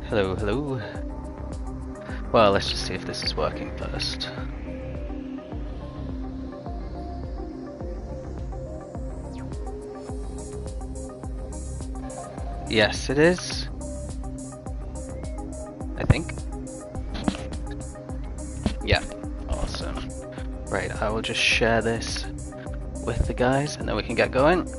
Hello, hello. Well, let's just see if this is working first. Yes, it is. I think. Yeah, awesome. Right, I will just share this with the guys and then we can get going.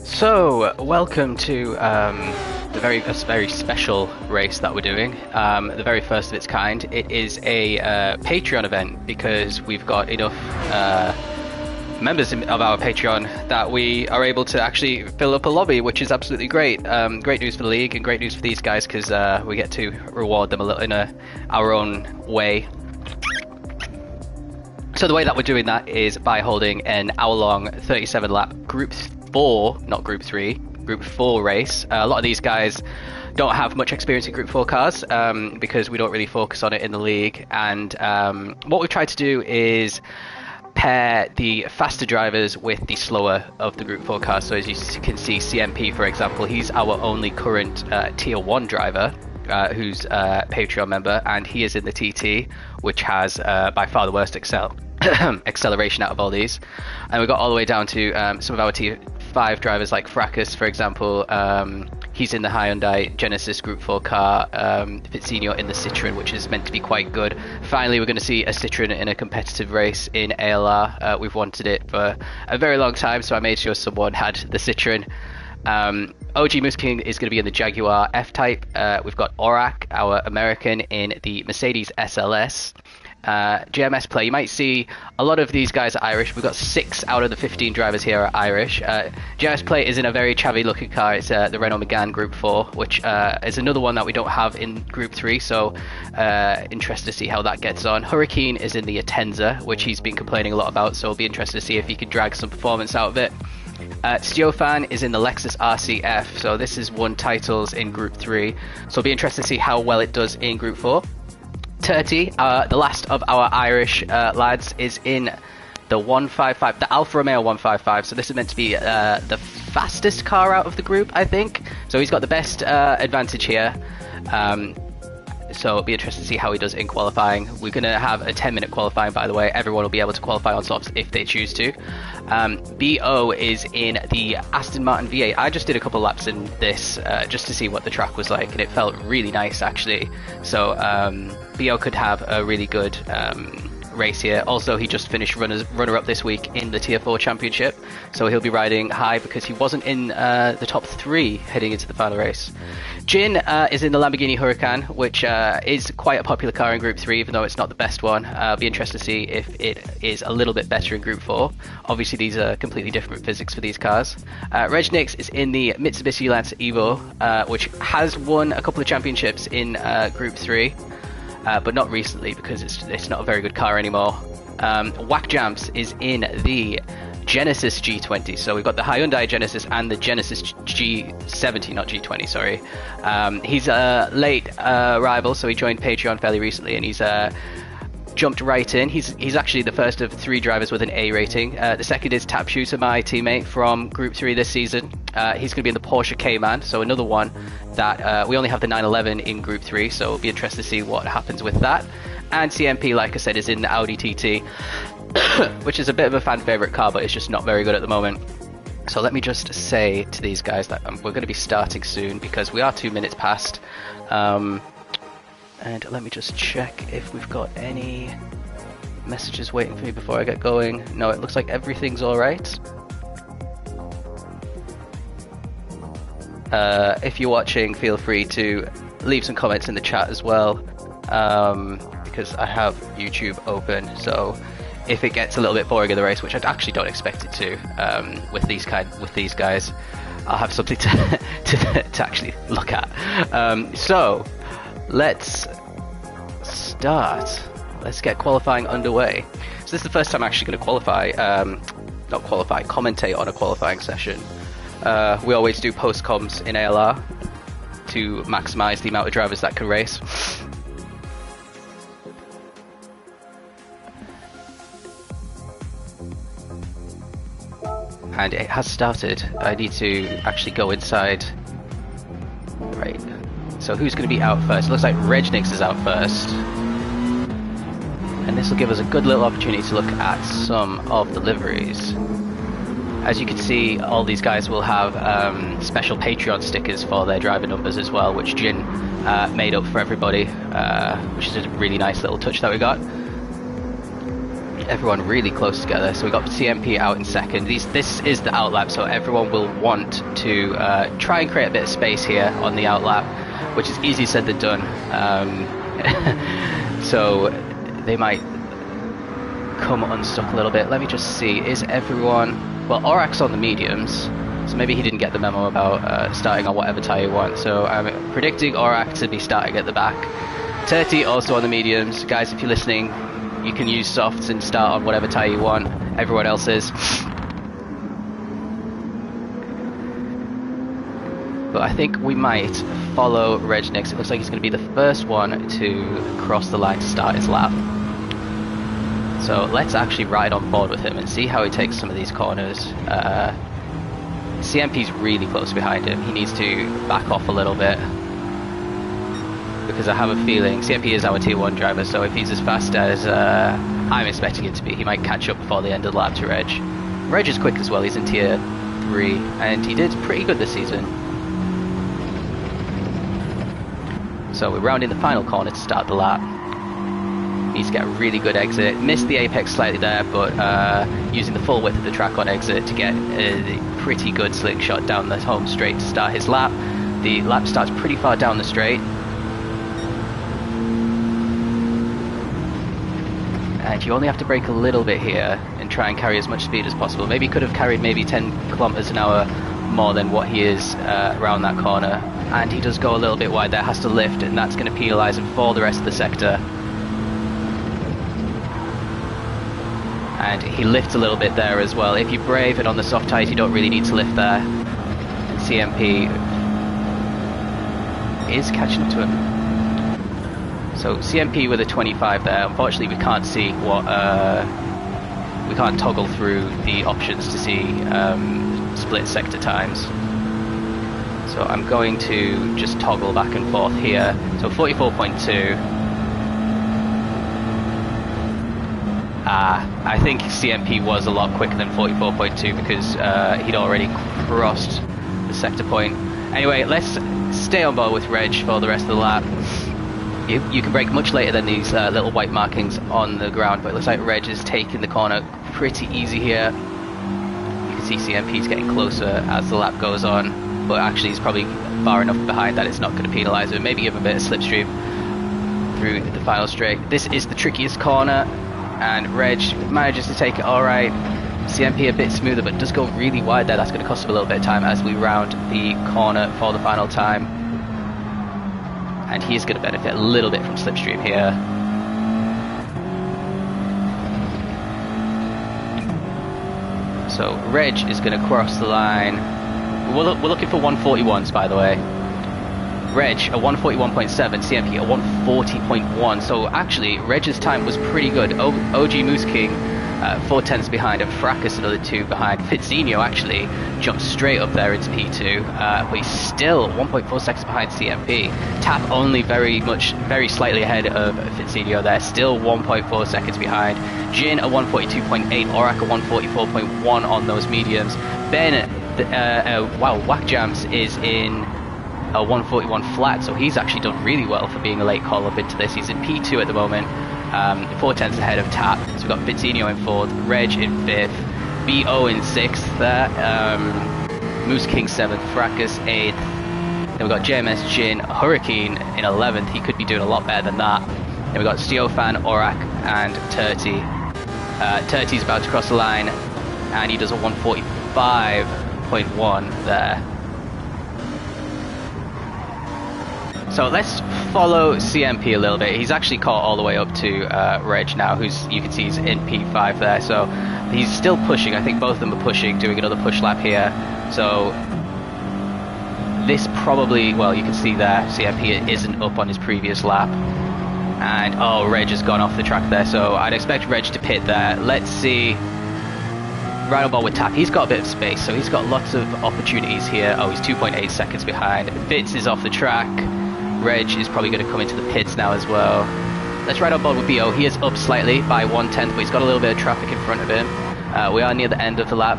So, welcome to the very special race that we're doing, the very first of its kind. It is a Patreon event because we've got enough members of our Patreon that we are able to actually fill up a lobby, which is absolutely great. Great news for the league and great news for these guys because we get to reward them a little in our own way. So the way that we're doing that is by holding an hour-long 37-lap Group 4, not Group 3, Group 4 race. A lot of these guys don't have much experience in Group 4 cars because we don't really focus on it in the league. And what we've tried to do is pair the faster drivers with the slower of the Group 4 cars. So as you can see, CMP, for example, he's our only current Tier 1 driver. Who's a Patreon member, and he is in the TT, which has by far the worst acceleration out of all these. And we got all the way down to some of our Tier 5 drivers like Fracas, for example. He's in the Hyundai Genesis Group 4 car, Fitzinho in the Citroen, which is meant to be quite good. Finally, we're going to see a Citroen in a competitive race in ALR. We've wanted it for a very long time, so I made sure someone had the Citroen. OG Moose King is going to be in the Jaguar F-Type. We've got Orak, our American, in the Mercedes SLS. JMS Play, you might see a lot of these guys are Irish. We've got 6 out of the 15 drivers here are Irish. JMS Play is in a very chavvy looking car. It's the Renault Megane Group 4, which is another one that we don't have in Group 3, so interested to see how that gets on. Hurricane is in the Atenza, which he's been complaining a lot about, so it'll be interested to see if he can drag some performance out of it. Stiofan is in the Lexus RCF, so this is won titles in Group 3, so it'll be interesting to see how well it does in Group 4. Turty, the last of our Irish lads, is in the 155, the Alfa Romeo 155, so this is meant to be the fastest car out of the group, I think, so he's got the best advantage here. So it'll be interesting to see how he does in qualifying. We're going to have a 10-minute qualifying, by the way. Everyone will be able to qualify on softs if they choose to. BO is in the Aston Martin V8. I just did a couple laps in this just to see what the track was like, and it felt really nice, actually. So BO could have a really good race here. Also, he just finished runner-up this week in the Tier 4 Championship, so he'll be riding high because he wasn't in the top 3 heading into the final race. Jin is in the Lamborghini Huracan, which is quite a popular car in Group 3, even though it's not the best one. I'll be interested to see if it is a little bit better in Group 4. Obviously, these are completely different physics for these cars. Reg Nix is in the Mitsubishi Lancer Evo, which has won a couple of championships in Group 3. But not recently because it's not a very good car anymore. Whack Jams is in the Genesis G20. So we've got the Hyundai Genesis and the Genesis G70, not G20, sorry. He's a late arrival, so he joined Patreon fairly recently, and he's jumped right in. He's actually the first of 3 drivers with an A rating. The second is Tap Shooter, my teammate from Group 3 this season. He's going to be in the Porsche Cayman, so another one that we only have the 911 in Group 3, so it'll be interesting to see what happens with that. And CMP, like I said, is in the Audi TT, which is a bit of a fan favorite car, but it's just not very good at the moment. So let me just say to these guys that we're going to be starting soon because we are 2 minutes past. And let me just check if we've got any messages waiting for me before I get going. No, it looks like everything's alright. If you're watching, feel free to leave some comments in the chat as well, because I have YouTube open, so if it gets a little bit boring in the race, which I actually don't expect it to, with these guys, I'll have something to actually look at. So let's start. Let's get qualifying underway. So this is the first time I'm actually going to qualify, commentate on a qualifying session. We always do post-coms in ALR to maximise the amount of drivers that can race. And it has started. I need to actually go inside. Right. So who's going to be out first? It looks like Regnix is out first. And this will give us a good little opportunity to look at some of the liveries. As you can see, all these guys will have special Patreon stickers for their driver numbers as well, which Jin made up for everybody, which is a really nice little touch that we got. Everyone really close together. So we got CMP out in second. This is the outlap, so everyone will want to try and create a bit of space here on the outlap, which is easier said than done. So they might come unstuck a little bit. Let me just see. Is everyone... Well, Aurak's on the mediums, so maybe he didn't get the memo about starting on whatever tyre you want. So I'm predicting Aurak to be starting at the back. Turti also on the mediums. Guys, if you're listening, you can use softs and start on whatever tyre you want. Everyone else is. But I think we might follow Regnix. It looks like he's going to be the first one to cross the line to start his lap. So let's actually ride on board with him and see how he takes some of these corners. CMP's really close behind him. He needs to back off a little bit, because I have a feeling CMP is our tier 1 driver, so if he's as fast as I'm expecting it to be, he might catch up before the end of the lap to Reg. Reg is quick as well. He's in tier 3 and he did pretty good this season. So we're rounding the final corner to start the lap. Needs to get a really good exit. Missed the apex slightly there, but using the full width of the track on exit to get a pretty good slick shot down the home straight to start his lap. The lap starts pretty far down the straight. And you only have to brake a little bit here and try and carry as much speed as possible. Maybe he could have carried maybe 10 kilometers an hour more than what he is around that corner. And he does go a little bit wide there, has to lift, and that's going to penalise him for the rest of the sector. And he lifts a little bit there as well. If you're brave and on the soft tyres, you don't really need to lift there. And CMP is catching up to him. So CMP with a 25 there. Unfortunately, we can't see what... we can't toggle through the options to see split sector times. So I'm going to just toggle back and forth here. So 44.2. I think CMP was a lot quicker than 44.2 because he'd already crossed the sector point. Anyway, let's stay on board with Reg for the rest of the lap. You can brake much later than these little white markings on the ground, but it looks like Reg is taking the corner pretty easy here. You can see CMP's getting closer as the lap goes on, but actually he's probably far enough behind that it's not going to penalise him. Maybe give him a bit of slipstream through the final straight. This is the trickiest corner, and Reg manages to take it alright. CMP a bit smoother, but does go really wide there. That's going to cost him a little bit of time as we round the corner for the final time. And he's going to benefit a little bit from slipstream here. So Reg is going to cross the line. We're looking for 141s, by the way. Reg a 141.7, CMP a 140.1. So actually, Reg's time was pretty good. OG Moose King 4 tenths behind, and Fracas another 2 behind. Fitzinho actually jumped straight up there into P2, but he's still 1.4 seconds behind CMP. Tap only very slightly ahead of Fitzinho there, still 1.4 seconds behind. Jin a 142.8, Aurak a 144.1 on those mediums. Ben, Whack Jams is in a 141 flat, so he's actually done really well for being a late call up into this. He's in P2 at the moment. 4 tenths ahead of Tap. So we've got Fitzinho in 4th, Reg in 5th, BO in 6th there, Moose King 7th, Fracas 8th, then we've got JMS Jin, Hurricane in 11th, he could be doing a lot better than that. Then we've got Steofan, Aurak and Turti. Turti's about to cross the line and he does a 145.1 there. So let's follow CMP a little bit. He's actually caught all the way up to Reg now, who's, you can see he's in P5 there. So he's still pushing. I think both of them are pushing, doing another push lap here. So this probably, well, you can see there, CMP isn't up on his previous lap. And, oh, Reg has gone off the track there. So I'd expect Reg to pit there. Let's see right on board with Tap. He's got a bit of space, so he's got lots of opportunities here. Oh, he's 2.8 seconds behind. Fitz is off the track. Reg is probably going to come into the pits now as well. Let's ride on board with BO. He is up slightly by 1/10, but he's got a little bit of traffic in front of him. We are near the end of the lap.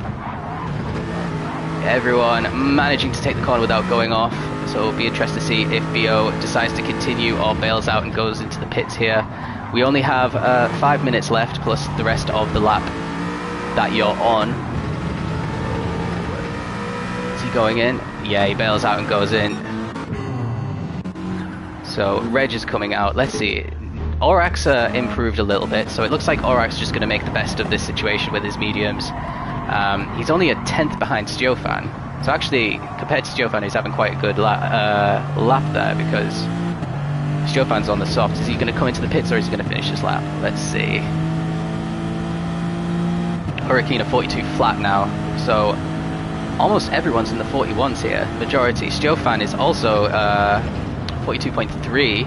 Everyone managing to take the corner without going off. So it'll be interesting to see if BO decides to continue or bails out and goes into the pits here. We only have 5 minutes left plus the rest of the lap that you're on. Is he going in? Yeah, he bails out and goes in. So Reg is coming out. Let's see. Orax improved a little bit, so it looks like Orax is just going to make the best of this situation with his mediums. He's only a 10th behind Stiofan. So actually, compared to Stiofan, he's having quite a good lap there, because Stiofan's on the soft. Is he going to come into the pits or is he going to finish his lap? Let's see. Hurricane a 42 flat now, so almost everyone's in the 41s here. Majority. Stiofan is also 42.3,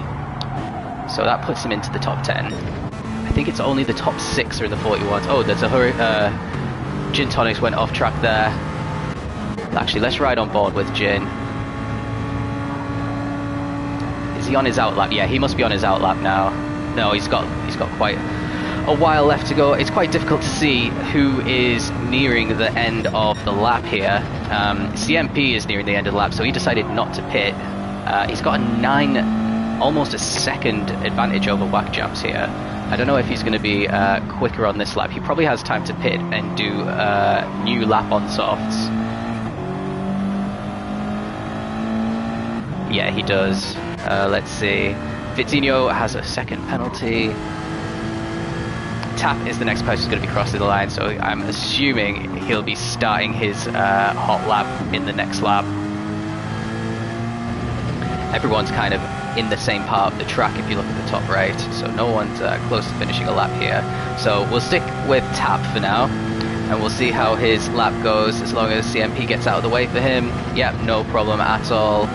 so that puts him into the top 10. I think it's only the top 6 are in the 41s. Oh, there's a Gin Tonics went off track there. Actually, let's ride on board with Gin. Is he on his outlap? Yeah, he must be on his outlap now. No, he's got quite a while left to go. It's quite difficult to see who is nearing the end of the lap here. CMP is nearing the end of the lap, so he decided not to pit. He's got a almost a second advantage over Whack Jams here. I don't know if he's going to be quicker on this lap. He probably has time to pit and do a new lap on softs. Yeah, he does. Let's see. Vitinho has a second penalty. Tap is the next person who's going to be crossing the line, so I'm assuming he'll be starting his hot lap in the next lap. Everyone's kind of in the same part of the track if you look at the top right, so no one's close to finishing a lap here. So we'll stick with Tap for now, and we'll see how his lap goes as long as CMP gets out of the way for him. Yep, no problem at all.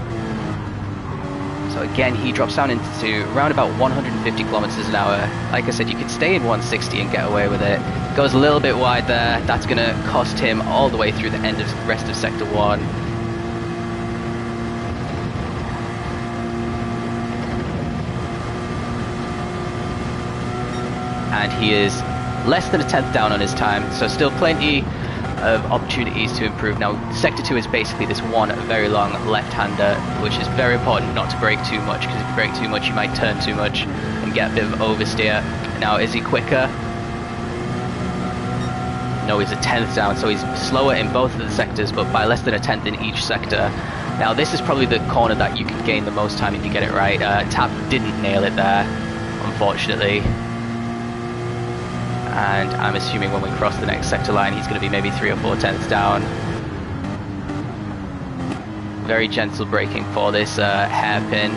So again, he drops down into around about 150 kilometers an hour. Like I said, you could stay in 160 and get away with it. Goes a little bit wide there. That's going to cost him all the way through the end of the rest of Sector 1. And he is less than a 10th down on his time, so still plenty of opportunities to improve. Now, Sector 2 is basically this one very long left-hander, which is very important not to brake too much, because if you brake too much, you might turn too much and get a bit of oversteer. Now, is he quicker? No, he's a 10th down, so he's slower in both of the sectors, but by less than a 10th in each sector. Now, this is probably the corner that you can gain the most time if you get it right. Tap didn't nail it there, unfortunately. And I'm assuming when we cross the next sector line, he's going to be maybe 3 or 4 tenths down. Very gentle braking for this hairpin.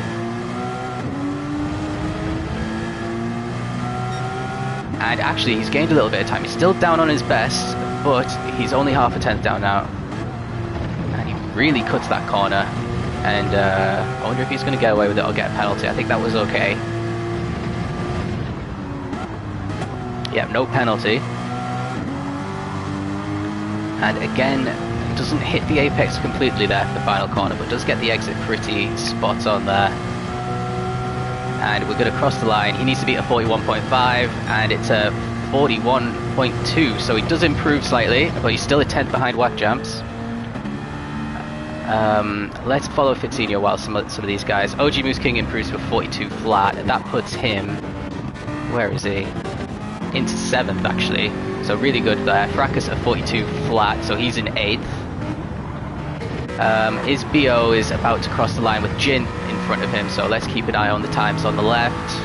And actually, he's gained a little bit of time. He's still down on his best, but he's only half a tenth down now. And he really cuts that corner. And I wonder if he's going to get away with it or get a penalty. I think that was okay. Yep, no penalty. And again, doesn't hit the apex completely there for the final corner, but does get the exit pretty spot on there. And we're going to cross the line. He needs to beat a 41.5, and it's a 41.2, so he does improve slightly, but he's still a 10th behind Whack Jumps. Let's follow Fitzino while some of these guys. OG Moose King improves to a 42 flat, and that puts him... where is he? Into 7th actually, so really good there. Fracas a 42 flat, so he's in 8th. His BO is about to cross the line with Jin in front of him, so let's keep an eye on the times on the left.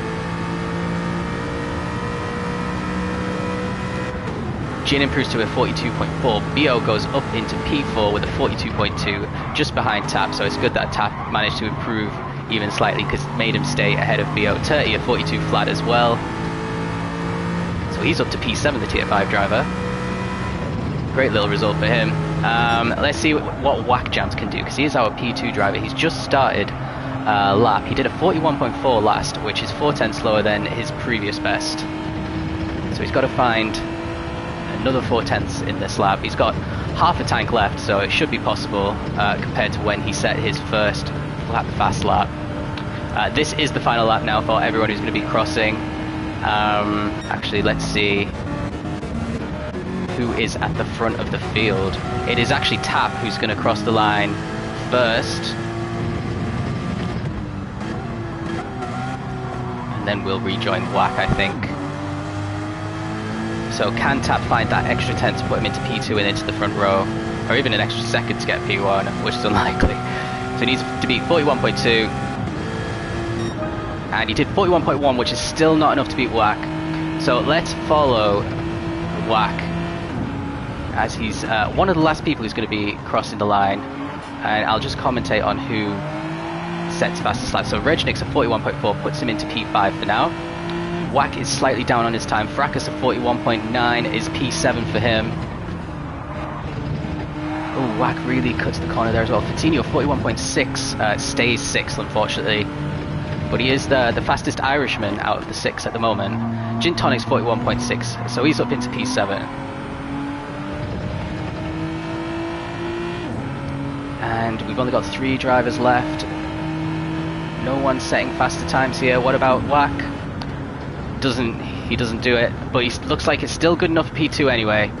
Jin improves to a 42.4, BO goes up into P4 with a 42.2, just behind Tap, so it's good that Tap managed to improve even slightly because it made him stay ahead of BO. Turty a 42 flat as well. So he's up to P7, the Tier 5 driver. Great little result for him. Let's see what Whack Jams can do, because he is our P2 driver. He's just started lap. He did a 41.4 last, which is 4 tenths slower than his previous best. So he's got to find a another 4/10 in this lap. He's got half a tank left, so it should be possible compared to when he set his first fast lap. This is the final lap now for everyone who's going to be crossing. Actually, let's see who is at the front of the field. It is actually Tap who's going to cross the line first. And then we'll rejoin Whack, I think. So can Tap find that extra 10 to put him into P2 and into the front row? Or even an extra second to get P1, which is unlikely. So he needs to beat 41.2. And he did 41.1, which is still not enough to beat Whack. So let's follow Whack, as he's one of the last people who's going to be crossing the line. And I'll just commentate on who sets fastest lap. So Regnick's at 41.4 puts him into P5 for now. Whack is slightly down on his time. Fracas at 41.9 is P7 for him. Oh, Whack really cuts the corner there as well. Fitinho 41.6 stays 6th, unfortunately. But he is the fastest Irishman out of the 6 at the moment. Gin Tonic's 41.6, so he's up into P7. And we've only got 3 drivers left. No one setting faster times here. What about Whack? He doesn't do it, but he looks like it's still good enough for P2 anyway.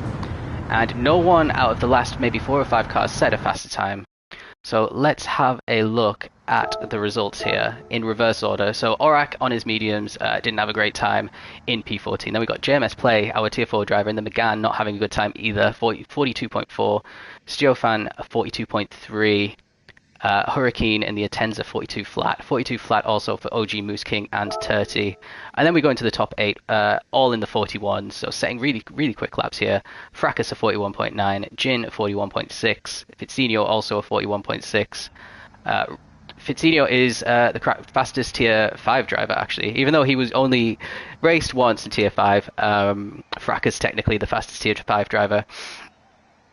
And no one out of the last maybe 4 or 5 cars set a faster time. So let's have a look at the results here in reverse order. So Aurak on his mediums didn't have a great time in P14. Then we got JMS Play, our tier 4 driver, and then McGann not having a good time either, 42.4. Stiofan 42.3. Hurricane in the Atenza 42 flat. 42 flat also for OG Moose King and Turty. And then we go into the top 8, all in the 41s, so setting really quick laps here. Fracas a 41.9, Jin 41.6, Fitzino also a 41.6. Fitzino is the fastest tier 5 driver actually, even though he was only raced once in tier 5. Fracas technically the fastest tier 5 driver.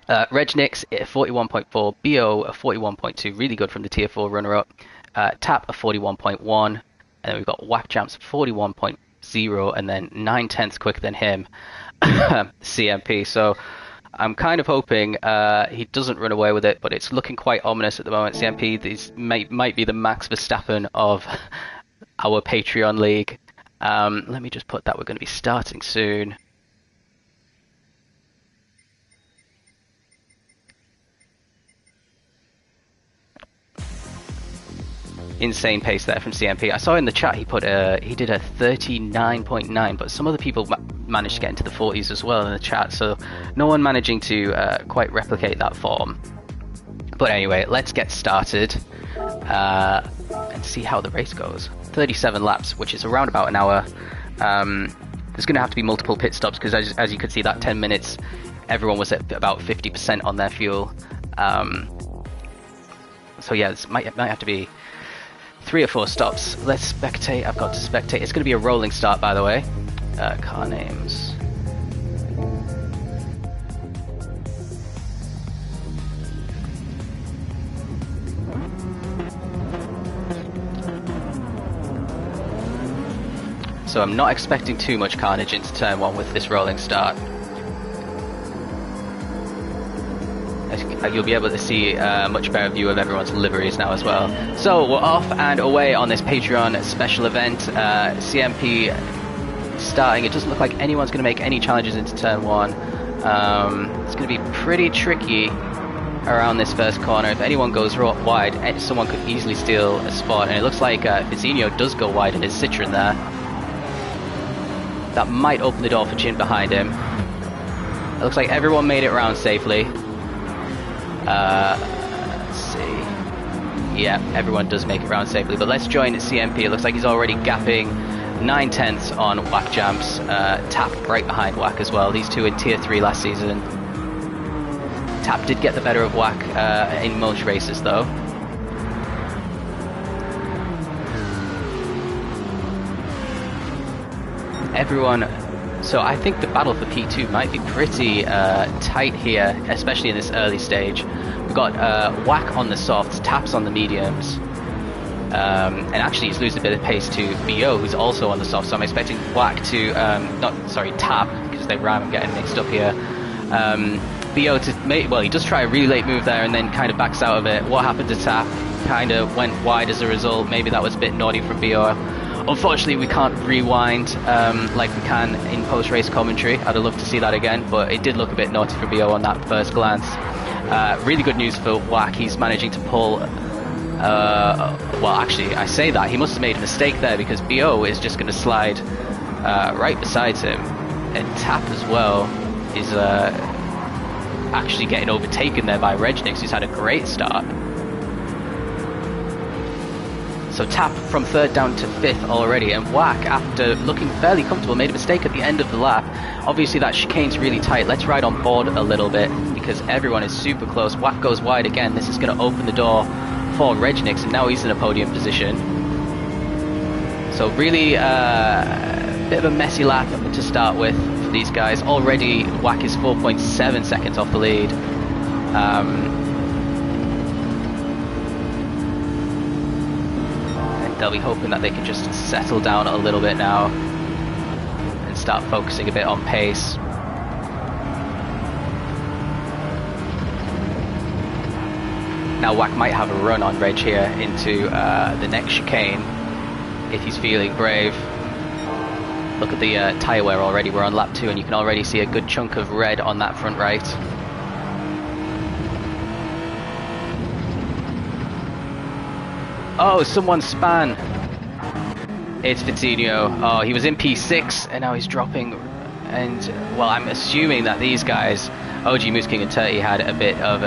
Regnix at 41.4, BO a 41.2, really good from the tier 4 runner-up. Tap a 41.1, and then we've got Whack Champs 41.0, and then 9/10 quicker than him, CMP. So I'm kind of hoping he doesn't run away with it, but it's looking quite ominous at the moment. CMP this might be the Max Verstappen of our Patreon league. Let me just put that we're going to be starting soon. Insane pace there from CMP. I saw in the chat he did a 39.9, but some other people managed to get into the 40s as well in the chat, so no one managing to quite replicate that form. But anyway, let's get started and see how the race goes. 37 laps, which is around about an hour. There's going to have to be multiple pit stops because as you could see, that 10 minutes, everyone was at about 50% on their fuel. So yeah, this might have to be 3 or 4 stops. Let's spectate. I've got to spectate. It's going to be a rolling start, by the way. Car names. So I'm not expecting too much carnage into turn 1 with this rolling start. You'll be able to see a much better view of everyone's liveries now as well. So we're off and away on this Patreon special event. CMP starting. It doesn't look like anyone's going to make any challenges into turn 1. It's going to be pretty tricky around this first corner. If anyone goes wide, someone could easily steal a spot. And it looks like Fizinho does go wide in his Citroen there. That might open the door for Jin behind him. It looks like everyone made it around safely. Let's see. Yeah, everyone does make it around safely, but let's join CMP. It looks like he's already gapping 9/10 on Whack Jumps. Tap right behind Whack as well. These two in tier 3 last season. Tap did get the better of Whack in most races though. Everyone. So I think the battle for P2 might be pretty tight here, especially in this early stage. We've got Whack on the softs, Taps on the mediums, and actually he's losing a bit of pace to BO, who's also on the softs. So I'm expecting Whack to, Tap, because they rhyme, I'm getting mixed up here. BO to make, well, he does try a really late move there and then kind of backs out of it. What happened to Tap? Kind of went wide as a result. Maybe that was a bit naughty from BO. Unfortunately, we can't rewind like we can in post-race commentary. I'd have loved to see that again, but it did look a bit naughty for BO on that first glance. Really good news for Wack. He's managing to pull... well, actually, I say that. He must have made a mistake there because BO is just going to slide right beside him. And Tap as well is actually getting overtaken there by Regnix, who's had a great start. So Tap from 3rd down to 5th already, and Wack, after looking fairly comfortable, made a mistake at the end of the lap. Obviously that chicane's really tight. Let's ride on board a little bit because everyone is super close. Wack goes wide again. This is going to open the door for Regnix, and now he's in a podium position. So really a bit of a messy lap to start with for these guys. Already Wack is 4.7 seconds off the lead. They'll be hoping that they can just settle down a little bit now and start focusing a bit on pace. Now Wack might have a run on Reg here into the next chicane if he's feeling brave. Look at the tyre wear already. We're on lap 2 and you can already see a good chunk of red on that front right. Oh, someone span. It's Vitinho. Oh, he was in P6 and now he's dropping. And, well, I'm assuming that these guys, OG Moose King and Turty, had a bit of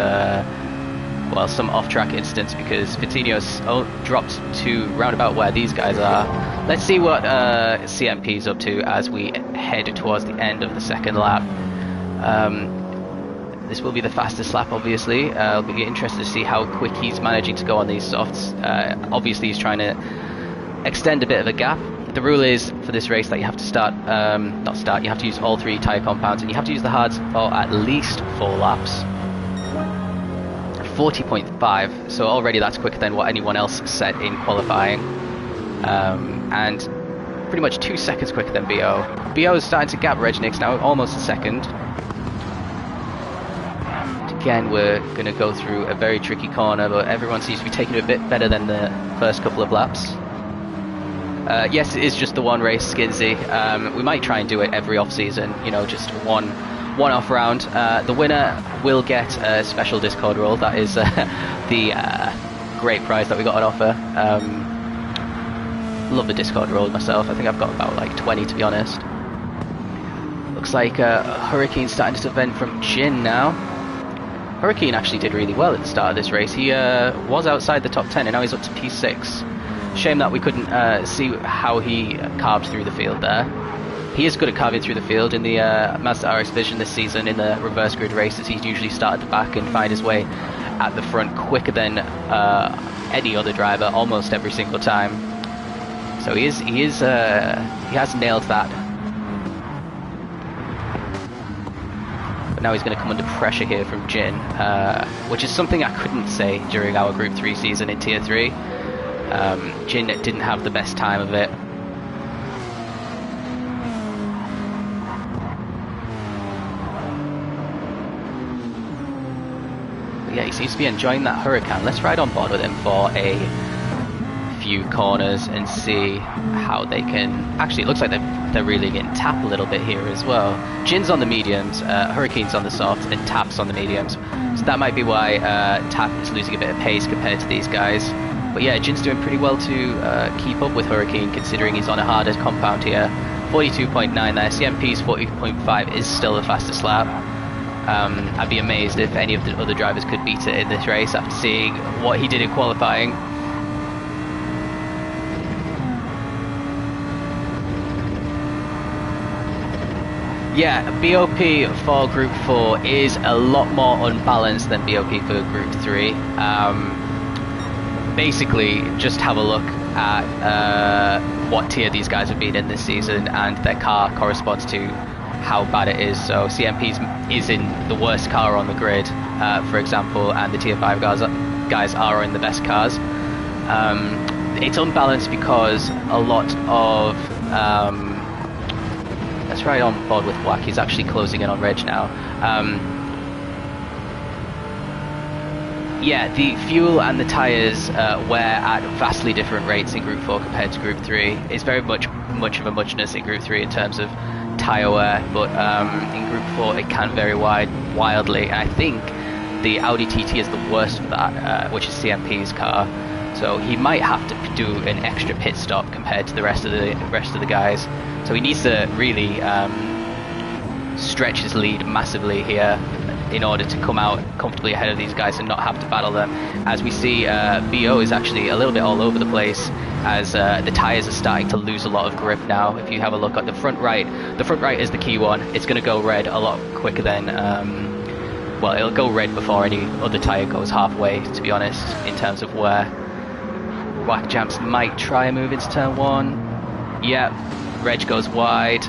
well, some off-track incidents because Vitinho's dropped to roundabout where these guys are. Let's see what CMP's up to as we head towards the end of the second lap. This will be the fastest lap, obviously. It'll be interesting to see how quick he's managing to go on these softs. Obviously, he's trying to extend a bit of a gap. The rule is for this race that you have to you have to use all 3 tyre compounds, and you have to use the hards for at least 4 laps. 40.5, so already that's quicker than what anyone else set in qualifying. And pretty much 2 seconds quicker than BO. BO is starting to gap Regnix now, almost a second. Again, we're going to go through a very tricky corner, but everyone seems to be taking it a bit better than the first couple of laps. Yes, it is just the one race, Skinsy. We might try and do it every off-season, you know, just one off round. The winner will get a special Discord role. That is the great prize that we got on offer. Love the Discord role myself. I think I've got about like 20 to be honest. Looks like Hurricane's starting to vent from Jin now. Hurricane actually did really well at the start of this race. He was outside the top 10 and now he's up to P6. Shame that we couldn't see how he carved through the field there. He is good at carving through the field. In the Mazda RX Vision this season, in the reverse grid races, he's usually started at the back and find his way at the front quicker than any other driver, almost every single time. So he has nailed that. But now he's going to come under pressure here from Jin, which is something I couldn't say during our Group 3 season in Tier 3. Jin didn't have the best time of it. Yeah, he seems to be enjoying that Huracan. Let's ride on board with him for a few corners and see how they can... Actually, it looks like they're really getting Tap a little bit here as well. Jin's on the mediums, Hurricane's on the softs, and Tap's on the mediums. So that might be why Tap is losing a bit of pace compared to these guys. But yeah, Jin's doing pretty well to keep up with Hurricane, considering he's on a harder compound here. 42.9 there. CMP's 40.5 is still the fastest lap. I'd be amazed if any of the other drivers could beat it in this race after seeing what he did in qualifying. Yeah, BOP for Group 4 is a lot more unbalanced than BOP for Group 3. Basically, just have a look at what tier these guys have been in this season, and their car corresponds to how bad it is. So CMP is in the worst car on the grid, for example, and the Tier 5 guys are in the best cars. It's unbalanced because a lot of... let's ride on board with Wack. He's actually closing in on Reg now. Yeah, the fuel and the tyres wear at vastly different rates in Group 4 compared to Group 3. It's very much of a muchness in Group 3 in terms of tyre wear, but in Group 4 it can vary wildly. And I think the Audi TT is the worst for that, which is CMP's car. So he might have to do an extra pit stop compared to the rest of the guys. So he needs to really stretch his lead massively here in order to come out comfortably ahead of these guys and not have to battle them. As we see, BO is actually a little bit all over the place as the tyres are starting to lose a lot of grip now. If you have a look at the front right is the key one. It's going to go red a lot quicker than, well, it'll go red before any other tyre goes halfway, to be honest, in terms of where Whack Jams might try a move into turn 1. Yeah, Reg goes wide.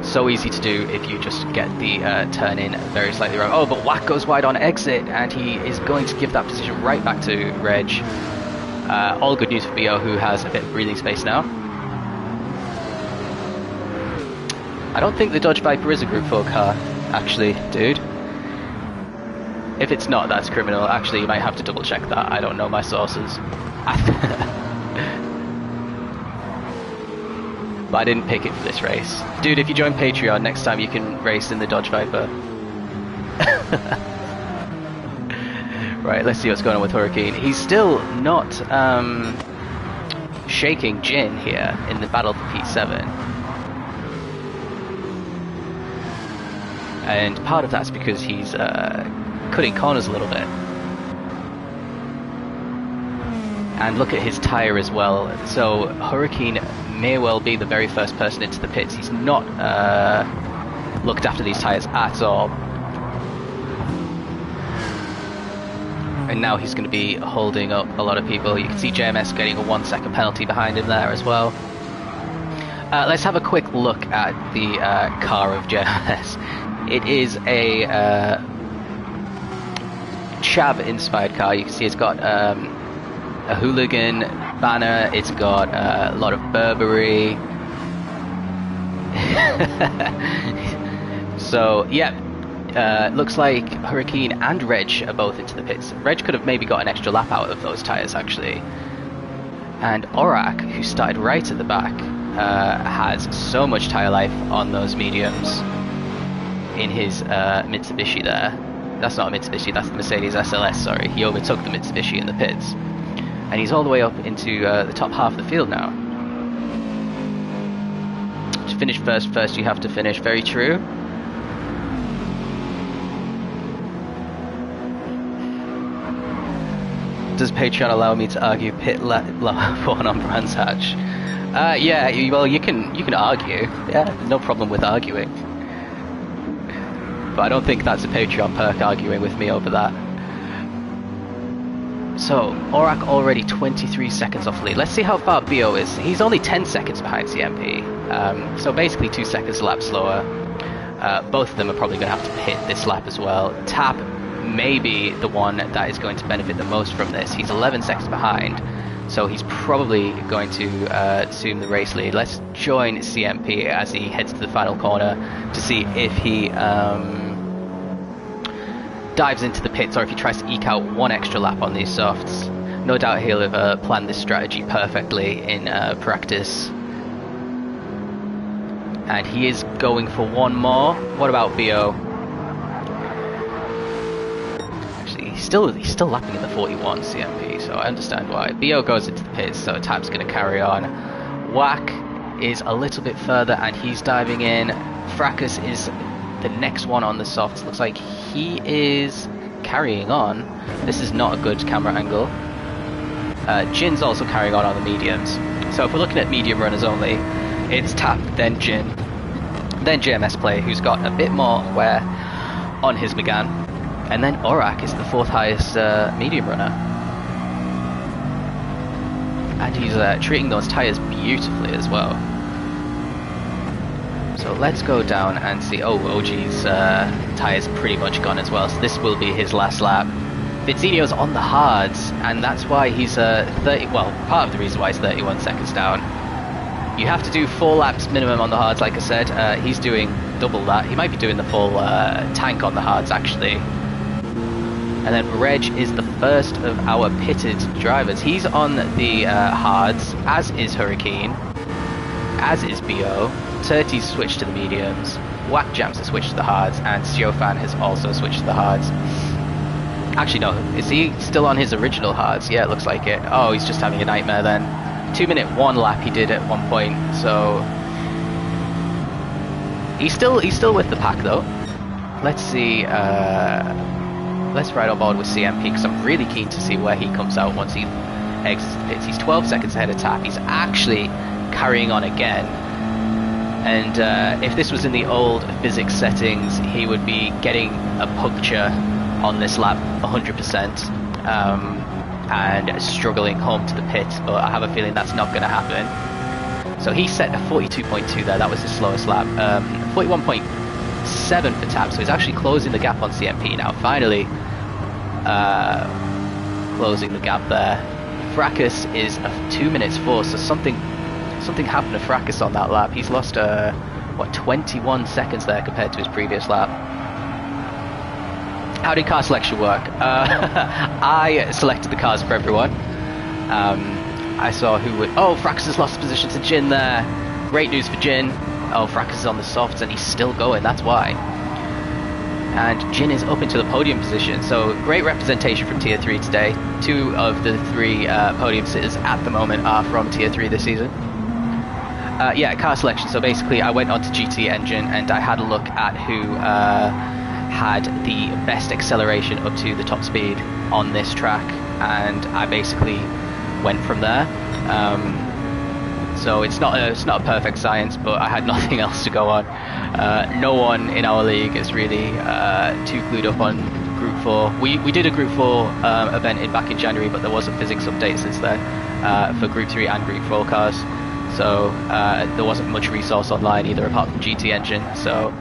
So easy to do if you just get the turn in very slightly wrong. Oh, but Whack goes wide on exit, and he is going to give that position right back to Reg. All good news for BO, who has a bit of breathing space now. I don't think the Dodge Viper is a Group 4 car, actually, dude. If it's not, that's criminal. Actually, you might have to double check that. I don't know my sources. But I didn't pick it for this race. Dude, if you join Patreon, next time you can race in the Dodge Viper. Right, let's see what's going on with Hurricane. He's still not shaking Jin here in the battle for P7. And part of that's because he's cutting corners a little bit. And look at his tyre as well. So Hurricane may well be the very first person into the pits. He's not looked after these tyres at all. And now he's going to be holding up a lot of people. You can see JMS getting a 1 second penalty behind him there as well. Let's have a quick look at the car of JMS. It is a Chab inspired car. You can see it's got a hooligan banner, it's got a lot of Burberry. So yeah, looks like Hurricane and Reg are both into the pits. Reg could have maybe got an extra lap out of those tyres actually. And Orak, who started right at the back, has so much tyre life on those mediums in his Mitsubishi there. That's not a Mitsubishi, that's the Mercedes SLS, sorry. He overtook the Mitsubishi in the pits. And he's all the way up into the top half of the field now. To finish first you have to finish, very true. Does Patreon allow me to argue pit lap 1 on Brands Hatch? Yeah, well you can argue, yeah, no problem with arguing. But I don't think that's a Patreon perk, arguing with me over that. So, Orak already 23 seconds off the lead. Let's see how far BO is. He's only 10 seconds behind CMP. So basically 2 seconds a lap slower. Both of them are probably going to have to pit this lap as well. Tap may be the one that is going to benefit the most from this. He's 11 seconds behind. So he's probably going to assume the race lead. Let's join CMP as he heads to the final corner to see if he dives into the pits or if he tries to eke out 1 extra lap on these softs. No doubt he'll have planned this strategy perfectly in practice. And he is going for 1 more. What about BO? Actually, he's still lapping in the 41 CMP, so I understand why. BO goes into the pits, so Tap's going to carry on. Whack is a little bit further and he's diving in. Fracas is the next one on the softs. Looks like he is carrying on. This is not a good camera angle. Jin's also carrying on the mediums. So if we're looking at medium runners only, it's Tap, then Jin, then JMS Play, who's got a bit more wear on his Megane, and then Orak is the 4th highest medium runner. And he's treating those tyres beautifully as well. So let's go down and see. Oh, OG's tyres pretty much gone as well, so this will be his last lap. Vizzinio's on the hards, and that's why he's 30. Well, part of the reason why he's 31 seconds down. You have to do 4 laps minimum on the hards, like I said. He's doing double that. He might be doing the full tank on the hards, actually. And then Reg is the first of our pitted drivers. He's on the hards, as is Hurricane, as is BO. Turty's switched to the mediums. Whack Jams has switched to the hards, and Siofan has also switched to the hards. Actually, no. Is he still on his original hards? Yeah, it looks like it. Oh, he's just having a nightmare then. 2-minute 1 lap he did at one point, so he's still with the pack though. Let's see. Let's ride on board with CMP because I'm really keen to see where he comes out once he exits the pits. He's 12 seconds ahead of Tap. He's actually carrying on again. And if this was in the old physics settings, he would be getting a puncture on this lap 100%. And struggling home to the pit, but I have a feeling that's not going to happen. So he set a 42.2 there, that was his slowest lap. 41.7 for Tap, so he's actually closing the gap on CMP now, finally closing the gap there. Fracas is a 2 minutes 4, so something happened to Fracas on that lap. He's lost 21 seconds there compared to his previous lap. How did car selection work? I selected the cars for everyone. I saw who would... Oh, Fracas has lost position to Jin there. Great news for Jin. Oh, Fracas is on the softs and he's still going, that's why. And Jin is up into the podium position, so great representation from Tier 3 today. 2 of the 3 podium sitters at the moment are from Tier 3 this season. Yeah, car selection. So basically I went onto GT Engine and I had a look at who... had the best acceleration up to the top speed on this track, and I basically went from there. So it's not a perfect science, but I had nothing else to go on. No one in our league is really too clued up on Group 4. We did a Group 4 event back in January, but there was a physics update since then for Group 3 and Group 4 cars. So there wasn't much resource online either apart from GT Engine. So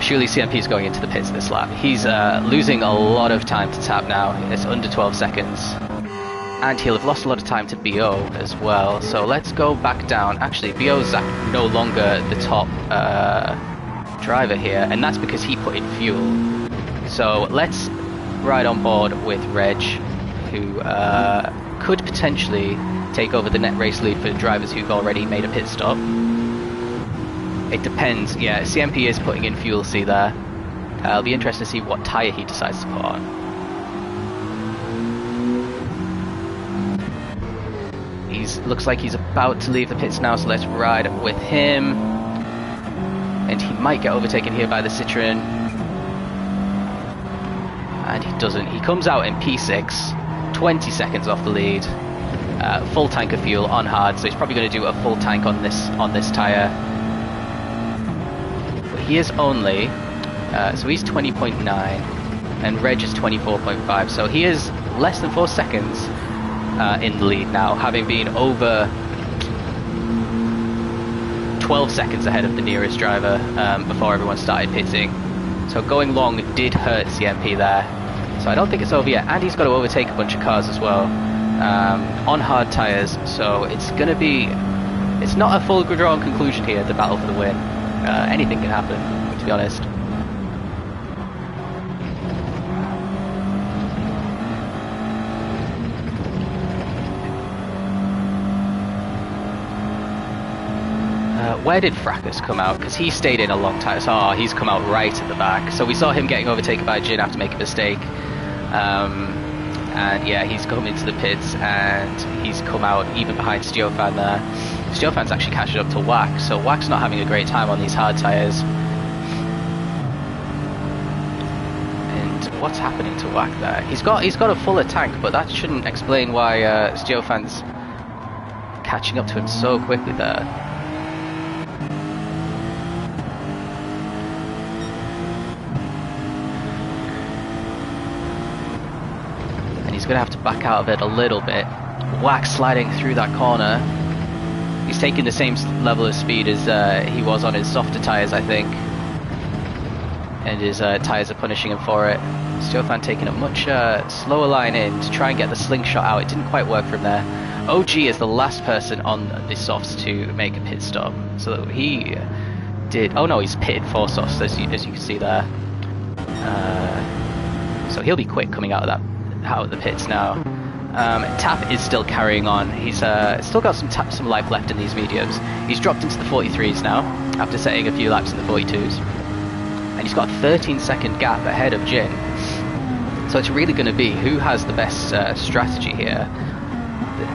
surely CMP is going into the pits this lap. He's losing a lot of time to Tap now. It's under 12 seconds. And he'll have lost a lot of time to BO as well. So let's go back down. Actually, BO's no longer the top driver here, and that's because he put in fuel. So let's ride on board with Reg, who could potentially take over the net race lead for the drivers who've already made a pit stop. It depends. Yeah, CMP is putting in fuel, see there. It'll be interesting to see what tyre he decides to put on. Looks like he's about to leave the pits now, so let's ride with him. And he might get overtaken here by the Citroen. And he doesn't. He comes out in P6, 20 seconds off the lead. Full tank of fuel on hard, so he's probably going to do a full tank on this tyre. He is only, so he's 20.9 and Reg is 24.5, so he is less than 4 seconds in the lead now, having been over 12 seconds ahead of the nearest driver before everyone started pitting. So going long did hurt CMP there, so I don't think it's over yet, and he's got to overtake a bunch of cars as well on hard tyres, so it's going to be, it's not a full drawn conclusion here, the battle for the win. Anything can happen, to be honest. Where did Fracas come out? Because he stayed in a long time. So, oh, he's come out right at the back. So we saw him getting overtaken by Jin after making a mistake. And yeah, he's come into the pits and he's come out even behind Stiofan there. Stiofan's actually catching up to Wack, so Wack's not having a great time on these hard tyres. And what's happening to Wack there? He's got a fuller tank, but that shouldn't explain why Stiofan's catching up to him so quickly there. And he's going to have to back out of it a little bit. Wack sliding through that corner. He's taking the same level of speed as he was on his softer tyres, I think. And his tyres are punishing him for it. Stiofan taking a much slower line in to try and get the slingshot out. It didn't quite work from there. OG is the last person on the softs to make a pit stop. So he did... Oh no, he's pitted 4 softs, as you can see there. So he'll be quick coming out of the pits now. Tap is still carrying on. He's still got some life left in these mediums. He's dropped into the 43s now, after setting a few laps in the 42s. And he's got a 13-second gap ahead of Jin. So it's really going to be who has the best strategy here.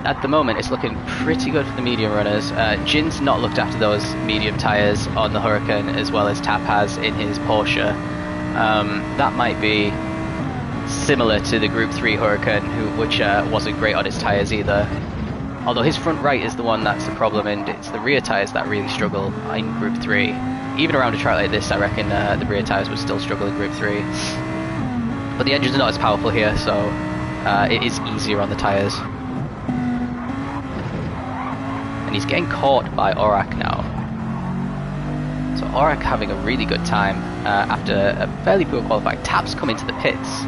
At the moment, it's looking pretty good for the medium runners. Jin's not looked after those medium tyres on the Huracan as well as Tap has in his Porsche. That might be similar to the Group 3 Huracan, which wasn't great on its tyres either. Although his front right is the one that's the problem, and it's the rear tyres that really struggle in Group 3. Even around a track like this, I reckon the rear tyres would still struggle in Group 3. But the engines are not as powerful here, so it is easier on the tyres. And he's getting caught by Orak now. So Orak having a really good time after a fairly poor qualifying. Tap's come into the pits.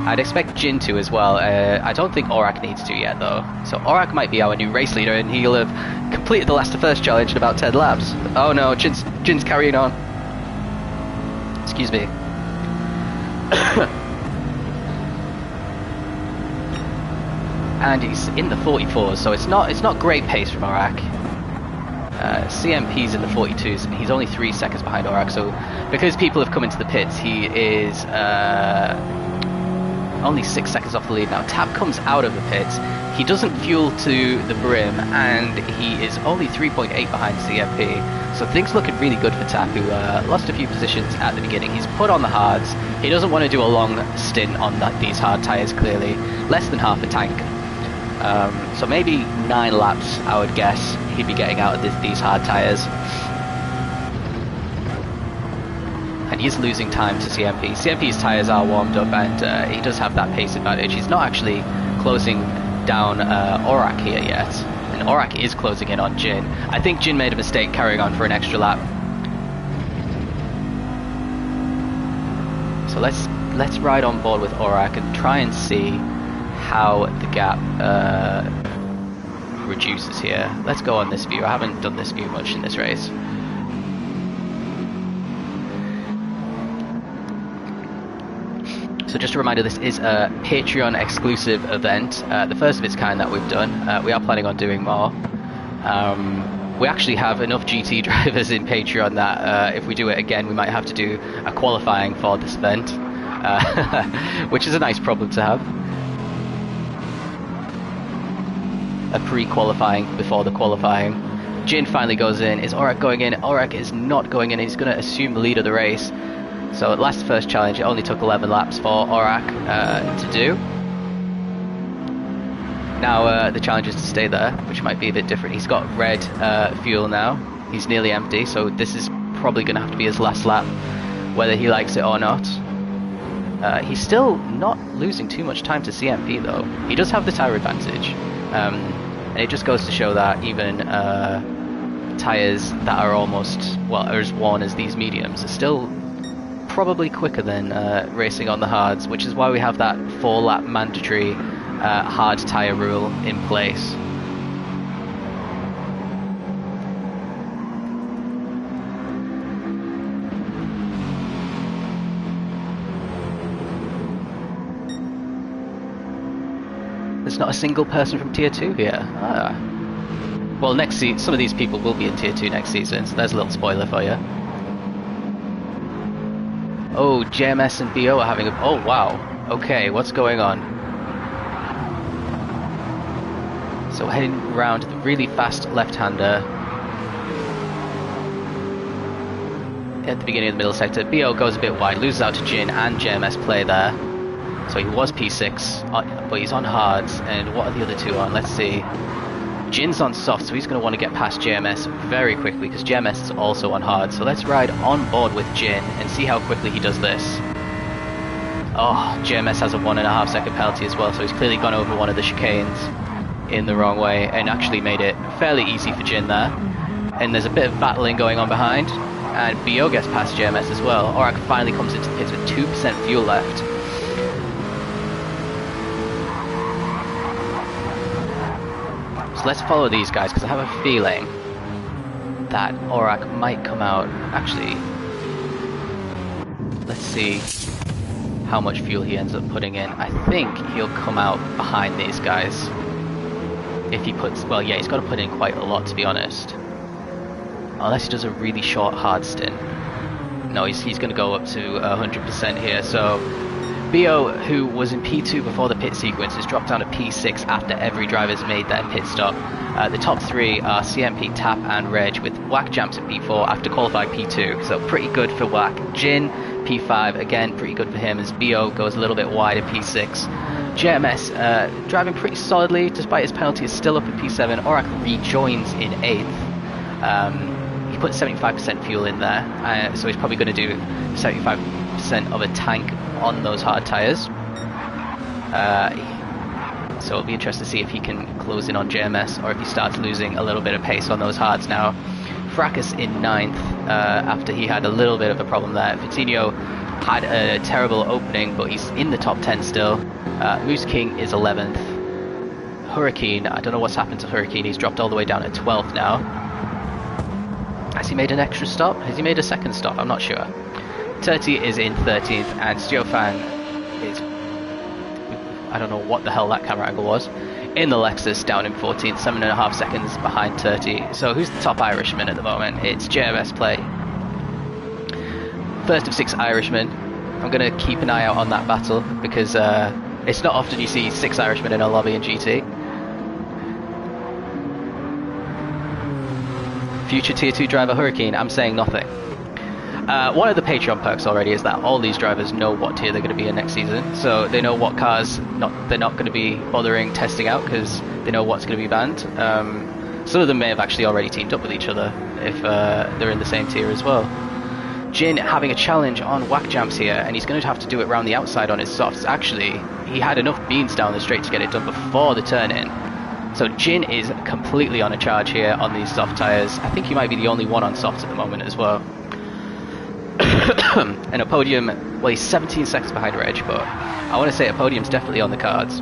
I'd expect Jin to as well. I don't think Orak needs to yet though. So Orak might be our new race leader, and he'll have completed the last to first challenge in about 10 laps. Oh no, Jin's carrying on. Excuse me. And he's in the 44s, so it's not great pace from Orak. CMP's in the 42s, and he's only 3 seconds behind Orak. So because people have come into the pits, he is only 6 seconds off the lead now. Tap comes out of the pits. He doesn't fuel to the brim, and he is only 3.8 behind CMP. So things looking really good for Tap, who lost a few positions at the beginning. He's put on the hards. He doesn't want to do a long stint on these hard tyres, clearly. Less than half a tank. So maybe 9 laps, I would guess, he'd be getting out of these hard tyres. And he's losing time to CMP. CMP's tyres are warmed up, and he does have that pace advantage. He's not actually closing down Orak here yet. And Orak is closing in on Jin. I think Jin made a mistake carrying on for an extra lap. So let's ride on board with Orak and try and see how the gap reduces here. Let's go on this view. I haven't done this view much in this race. So just a reminder, this is a Patreon exclusive event, the first of its kind that we've done. We are planning on doing more. We actually have enough GT drivers in Patreon that if we do it again, we might have to do a qualifying for this event, which is a nice problem to have. A pre-qualifying before the qualifying. Jin finally goes in. Is Orak going in? Orak is not going in. He's going to assume the lead of the race. So at last first challenge, it only took 11 laps for Orak to do. Now the challenge is to stay there, which might be a bit different. He's got red fuel now. He's nearly empty, so this is probably going to have to be his last lap, whether he likes it or not. He's still not losing too much time to CMP though. He does have the tyre advantage. And it just goes to show that even tyres that are almost, well, are as worn as these mediums are still probably quicker than racing on the hards, which is why we have that 4-lap mandatory hard tyre rule in place. There's not a single person from Tier 2 here. Ah. Well, next season, some of these people will be in Tier 2 next season, so there's a little spoiler for you. Oh, JMS and BO are having a... Oh, wow. Okay, what's going on? So heading around the really fast left-hander. At the beginning of the middle sector, BO goes a bit wide, loses out to Jin and JMS play there. So he was P6, but he's on hards, and what are the other two on? Let's see. Jin's on soft, so he's going to want to get past JMS very quickly, because JMS is also on hard. So let's ride on board with Jin and see how quickly he does this. Oh, JMS has a 1.5 second penalty as well, so he's clearly gone over one of the chicanes in the wrong way, and actually made it fairly easy for Jin there. And there's a bit of battling going on behind, and BO gets past JMS as well. Orak finally comes into the pits with 2% fuel left. So let's follow these guys, because I have a feeling that Aurak might come out. Actually, let's see how much fuel he ends up putting in. I think he'll come out behind these guys. If he puts, well, yeah, he's got to put in quite a lot, to be honest. Unless he does a really short hard stint. No, he's going to go up to 100% here. So Bo, who was in P2 before the pit sequence, has dropped down to P6 after every driver's made their pit stop. The top three are CMP, Tap and Reg, with Whack jumps at P4 after qualifying P2, so pretty good for Whack. Jin, P5, again pretty good for him, as Bo goes a little bit wide at P6. JMS driving pretty solidly despite his penalty, is still up at P7. Aurak rejoins in 8th. He put 75% fuel in there, so he's probably going to do 75% of a tank on those hard tyres. So it'll be interesting to see if he can close in on JMS or if he starts losing a little bit of pace on those hards now. Fracas in 9th after he had a little bit of a problem there. Vitinho had a terrible opening, but he's in the top 10 still. Moose King is 11th. Hurricane, I don't know what's happened to Hurricane, he's dropped all the way down to 12th now. Has he made an extra stop? Has he made a second stop? I'm not sure. Turti is in 13th, and Stiofan is, I don't know what the hell that camera angle was, in the Lexus, down in 14th, 7.5 seconds behind Turti. So who's the top Irishman at the moment? It's JMS Play. First of 6 Irishmen. I'm going to keep an eye out on that battle, because it's not often you see 6 Irishmen in a lobby in GT. Future Tier 2 driver Hurricane, I'm saying nothing. One of the Patreon perks already is that all these drivers know what tier they're going to be in next season, so they know what cars they're not going to be bothering testing out, because they know what's going to be banned. Some of them may have actually already teamed up with each other if they're in the same tier as well. Jin having a challenge on Whack Jumps here, and he's going to have to do it around the outside on his softs. Actually, he had enough beans down the straight to get it done before the turn-in. So Jin is completely on a charge here on these soft tyres. I think he might be the only one on softs at the moment as well. And a podium, well, he's 17 seconds behind Reg, but I want to say a podium's definitely on the cards.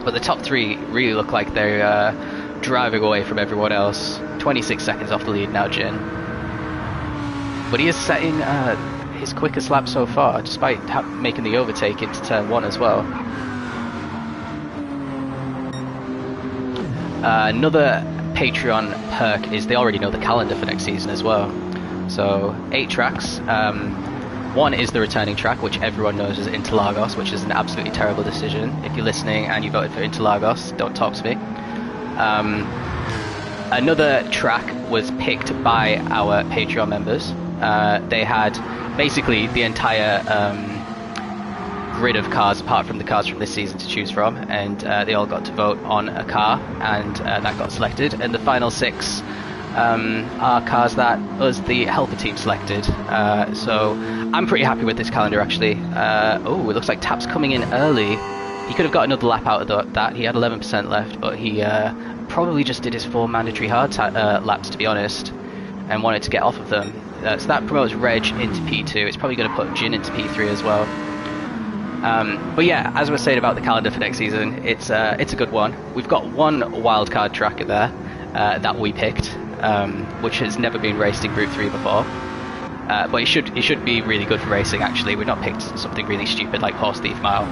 But the top 3 really look like they're driving away from everyone else. 26 seconds off the lead now, Jin. But he is setting his quickest lap so far, despite making the overtake into turn 1 as well. Another Patreon perk is they already know the calendar for next season as well. So 8 tracks. One is the returning track, which everyone knows is Interlagos, which is an absolutely terrible decision. If you're listening and you voted for Interlagos, don't talk to me. Another track was picked by our Patreon members. They had basically the entire grid of cars apart from the cars from this season to choose from, and they all got to vote on a car, and that got selected, and the final 6 are cars that us, the helper team, selected. So I'm pretty happy with this calendar actually. Oh, it looks like Tap's coming in early. He could have got another lap out of that. He had 11% left, but he probably just did his 4 mandatory hard laps, to be honest, and wanted to get off of them. So that promotes Reg into P2. It's probably going to put Jin into P3 as well. But yeah, as we're saying about the calendar for next season, it's a good one. We've got one wildcard track there that we picked, which has never been raced in Group 3 before. But it should be really good for racing actually. We've not picked something really stupid like Horse Thief Mile.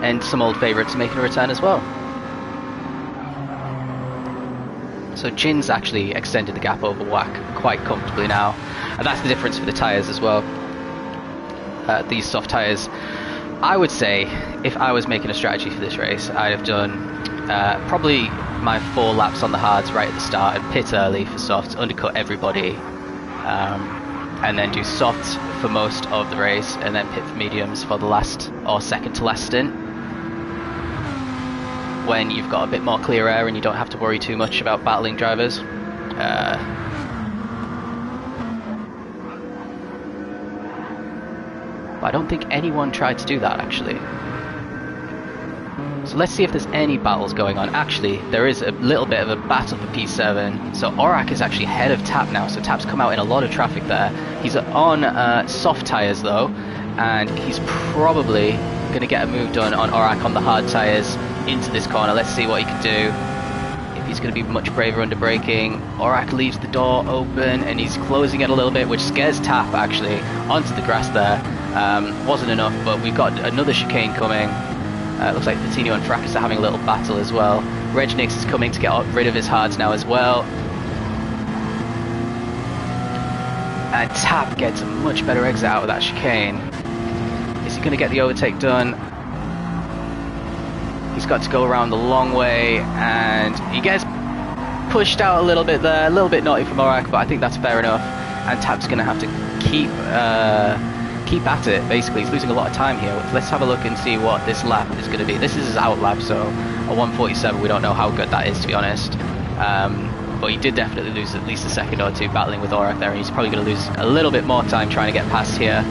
And some old favourites making a return as well. So Jin's actually extended the gap over Whack quite comfortably now, and that's the difference for the tyres as well. These soft tyres, I would say, if I was making a strategy for this race, I'd have done probably my 4 laps on the hards right at the start and pit early for softs, undercut everybody, and then do softs for most of the race, and then pit for mediums for the last or second to last stint, when you've got a bit more clear air and you don't have to worry too much about battling drivers. But I don't think anyone tried to do that actually. So let's see if there's any battles going on. Actually, there is a little bit of a battle for P7. So Aurak is actually ahead of Tap now, so Tap's come out in a lot of traffic there. He's on soft tyres though, and he's probably going to get a move done on Orak on the hard tyres into this corner. Let's see what he can do. If he's going to be much braver under braking. Orak leaves the door open and he's closing it a little bit, which scares Tap actually onto the grass there. Wasn't enough, but we've got another chicane coming. Looks like Patino and Fracas are having a little battle as well. Regnix is coming to get rid of his hards now as well. And Tap gets a much better exit out of that chicane. Is he going to get the overtake done? He's got to go around the long way, and he gets pushed out a little bit there. A little bit naughty from Orak, but I think that's fair enough. And Tap's going to have to keep at it, basically. He's losing a lot of time here. Let's have a look and see what this lap is going to be. This is his out lap, so a 1:47, we don't know how good that is, to be honest. But he did definitely lose at least a second or two battling with Orak there, and he's probably going to lose a little bit more time trying to get past here.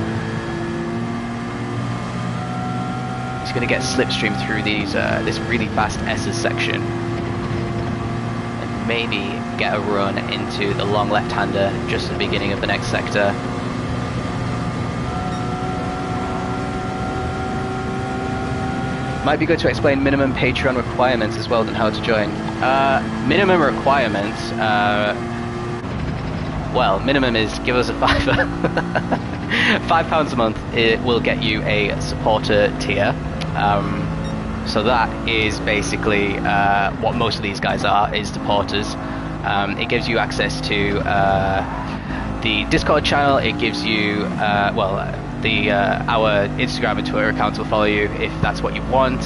He's going to get slipstream through these this really fast S's section, and maybe get a run into the long left-hander just at the beginning of the next sector. Might be good to explain minimum Patreon requirements as well than how to join. Minimum requirements, well, minimum is give us a £5. £5 a month, it will get you a supporter tier. So that is basically what most of these guys are, is supporters. It gives you access to the Discord channel, it gives you, our Instagram and Twitter accounts will follow you if that's what you want.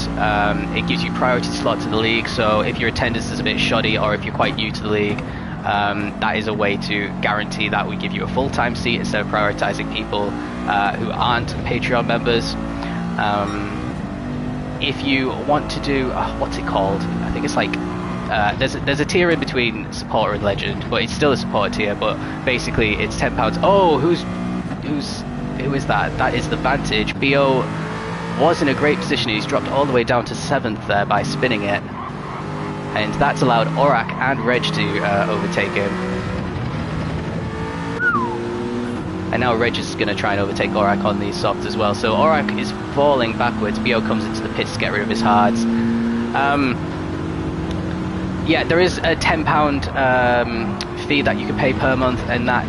It gives you priority slots in the league, so if your attendance is a bit shoddy or if you're quite new to the league, that is a way to guarantee that we give you a full-time seat instead of prioritizing people who aren't Patreon members. If you want to do, what's it called? I think it's like, there's a tier in between supporter and legend, but it's still a supporter tier, but basically it's £10. Oh, who is that? That is the Vantage. BO was in a great position. He's dropped all the way down to 7th there by spinning it. And that's allowed Orak and Reg to overtake him. And now Reg is going to try and overtake Orak on these softs as well. So Orak is falling backwards. BO comes into the pits to get rid of his hards. Yeah, there is a £10 fee that you can pay per month, and that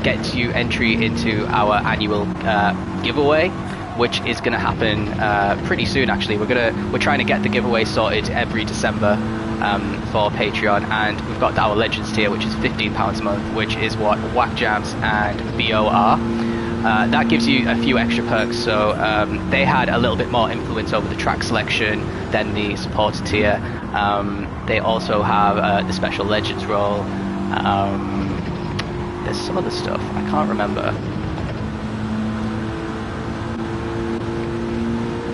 gets you entry into our annual giveaway, which is going to happen pretty soon. Actually, we're trying to get the giveaway sorted every December for Patreon, and we've got our Legends tier, which is £15 a month, which is what Whack Jams and BO are. That gives you a few extra perks, so they had a little bit more influence over the track selection than the supporter tier. They also have the special Legends role. There's some other stuff, I can't remember.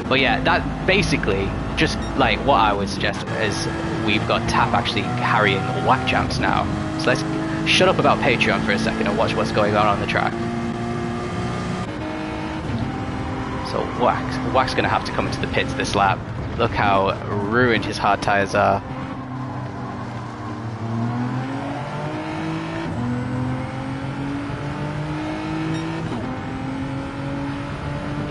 But yeah, that basically, just like what I would suggest is we've got Tap actually carrying Whack Jams now. So let's shut up about Patreon for a second and watch what's going on the track. So Whack's going to have to come into the pits this lap. Look how ruined his hard tyres are.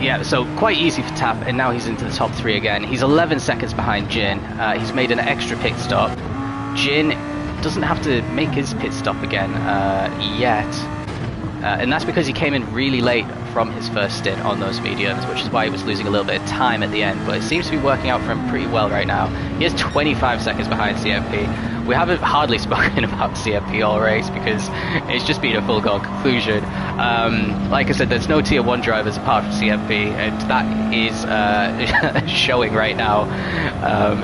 Yeah, so quite easy for Tap, and now he's into the top 3 again. He's 11 seconds behind Jin. He's made an extra pit stop. Jin doesn't have to make his pit stop again yet. And that's because he came in really late from his first stint on those mediums, which is why he was losing a little bit of time at the end, but it seems to be working out for him pretty well right now. He is 25 seconds behind CFP. We haven't hardly spoken about CFP all race because it's just been a foregone conclusion. Like I said, there's no tier 1 drivers apart from CFP, and that is showing right now.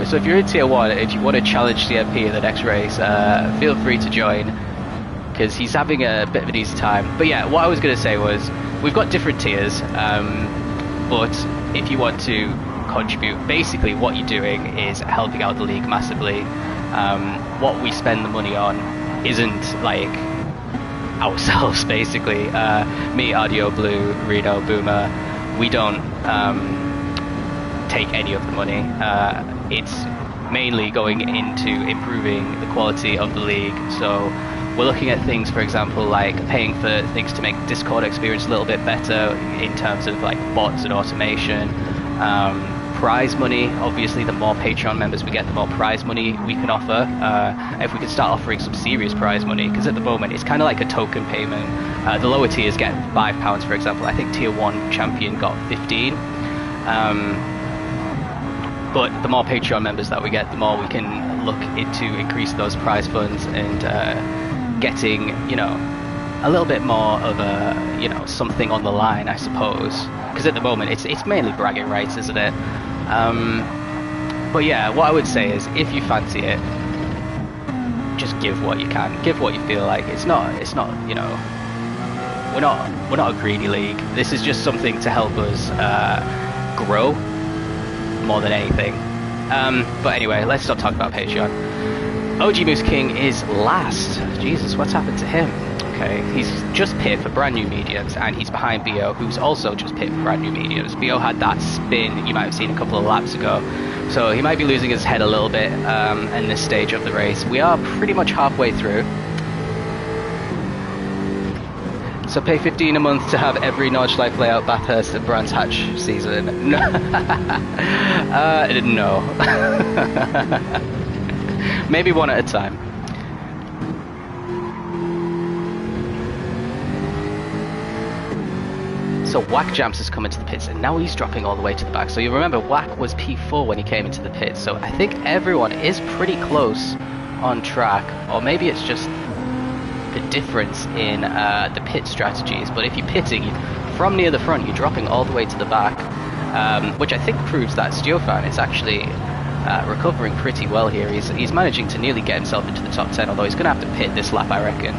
So if you're in tier 1, if you want to challenge CFP in the next race, feel free to join, because he's having a bit of an easy time. But yeah, what I was going to say was, we've got different tiers, but if you want to contribute, basically what you're doing is helping out the league massively. What we spend the money on isn't like ourselves, basically. Me, Audio, Blue, Reno, Boomer, we don't take any of the money. It's mainly going into improving the quality of the league. So we're looking at things, for example, like paying for things to make the Discord experience a little bit better in terms of like bots and automation. Prize money, obviously the more Patreon members we get, the more prize money we can offer. If we can start offering some serious prize money, because at the moment it's kind of like a token payment. The lower tiers get £5, for example. I think tier 1 champion got 15. But the more Patreon members that we get, the more we can look into increase those prize funds and getting, you know, a little bit more of a, you know, something on the line, I suppose. Because at the moment it's mainly bragging rights, isn't it? But yeah, what I would say is, if you fancy it, just give what you can, give what you feel like. It's not, you know, we're not a greedy league. This is just something to help us grow more than anything. But anyway, let's stop talking about Patreon. OG Moose King is last. Jesus, what's happened to him? Okay, he's just pitted for brand new mediums, and he's behind BO, who's also just pitted for brand new mediums. BO had that spin you might have seen a couple of laps ago, so he might be losing his head a little bit in this stage of the race. We are pretty much halfway through. So pay 15 a month to have every Nordschleife layout, Bathurst and Brands Hatch season. No. No. Maybe one at a time. So Whack Jams has come into the pits, and now he's dropping all the way to the back. So you remember, Whack was P4 when he came into the pits. So I think everyone is pretty close on track, or maybe it's just the difference in the pit strategies. But if you're pitting from near the front, you're dropping all the way to the back, which I think proves that Steofan is actually recovering pretty well here. He's managing to nearly get himself into the top 10, although he's going to have to pit this lap, I reckon.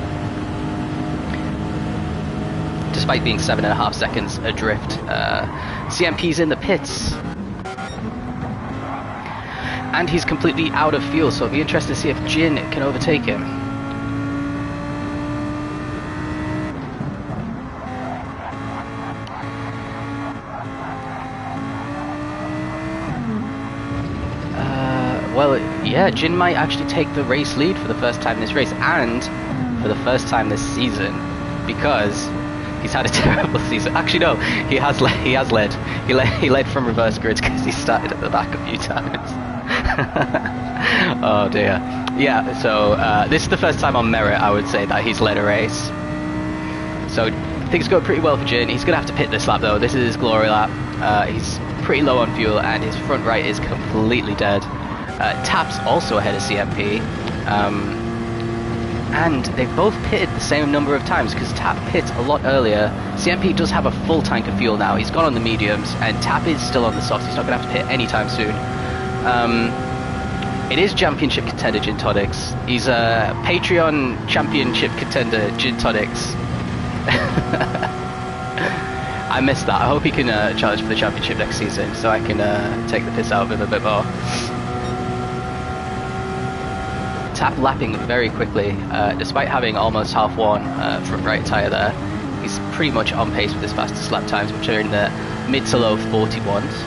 Despite being 7.5 seconds adrift. CMP's in the pits. And he's completely out of fuel, so it'll be interesting to see if Jin can overtake him. Well, yeah, Jin might actually take the race lead for the first time in this race, and for the first time this season, because he's had a terrible season. Actually, no, he has led. He led from reverse grids because he started at the back a few times. Oh dear. Yeah, so this is the first time on merit, I would say, that he's led a race. So things go pretty well for Jin. He's going to have to pit this lap, though. This is his glory lap. He's pretty low on fuel, and his front right is completely dead. Tap's also ahead of CMP. And they've both pitted the same number of times, because Tap pit a lot earlier. CMP does have a full tank of fuel now. He's gone on the mediums, and Tap is still on the softs. He's not going to have to pit anytime soon. It is championship contender Gin Tonics. He's a Patreon championship contender Gin Tonics. I missed that. I hope he can challenge for the championship next season, so I can take the piss out of him a bit more. Tap lapping very quickly, despite having almost half one front right tyre there. He's pretty much on pace with his fastest lap times, which are in the mid to low 41s.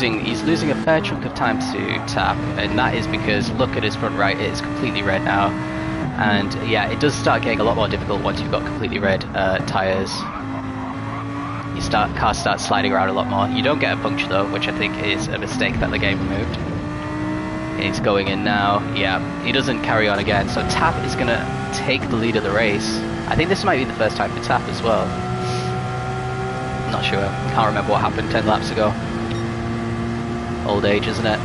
He's losing a fair chunk of time to Tap, and that is because look at his front right, it is completely red now. And yeah, it does start getting a lot more difficult once you've got completely red tyres. Cars start sliding around a lot more. You don't get a puncture though, which I think is a mistake that the game removed. He's going in now. Yeah, he doesn't carry on again, so Tap is going to take the lead of the race. I think this might be the first time for Tap as well. I'm not sure. Can't remember what happened 10 laps ago. Old age, isn't it?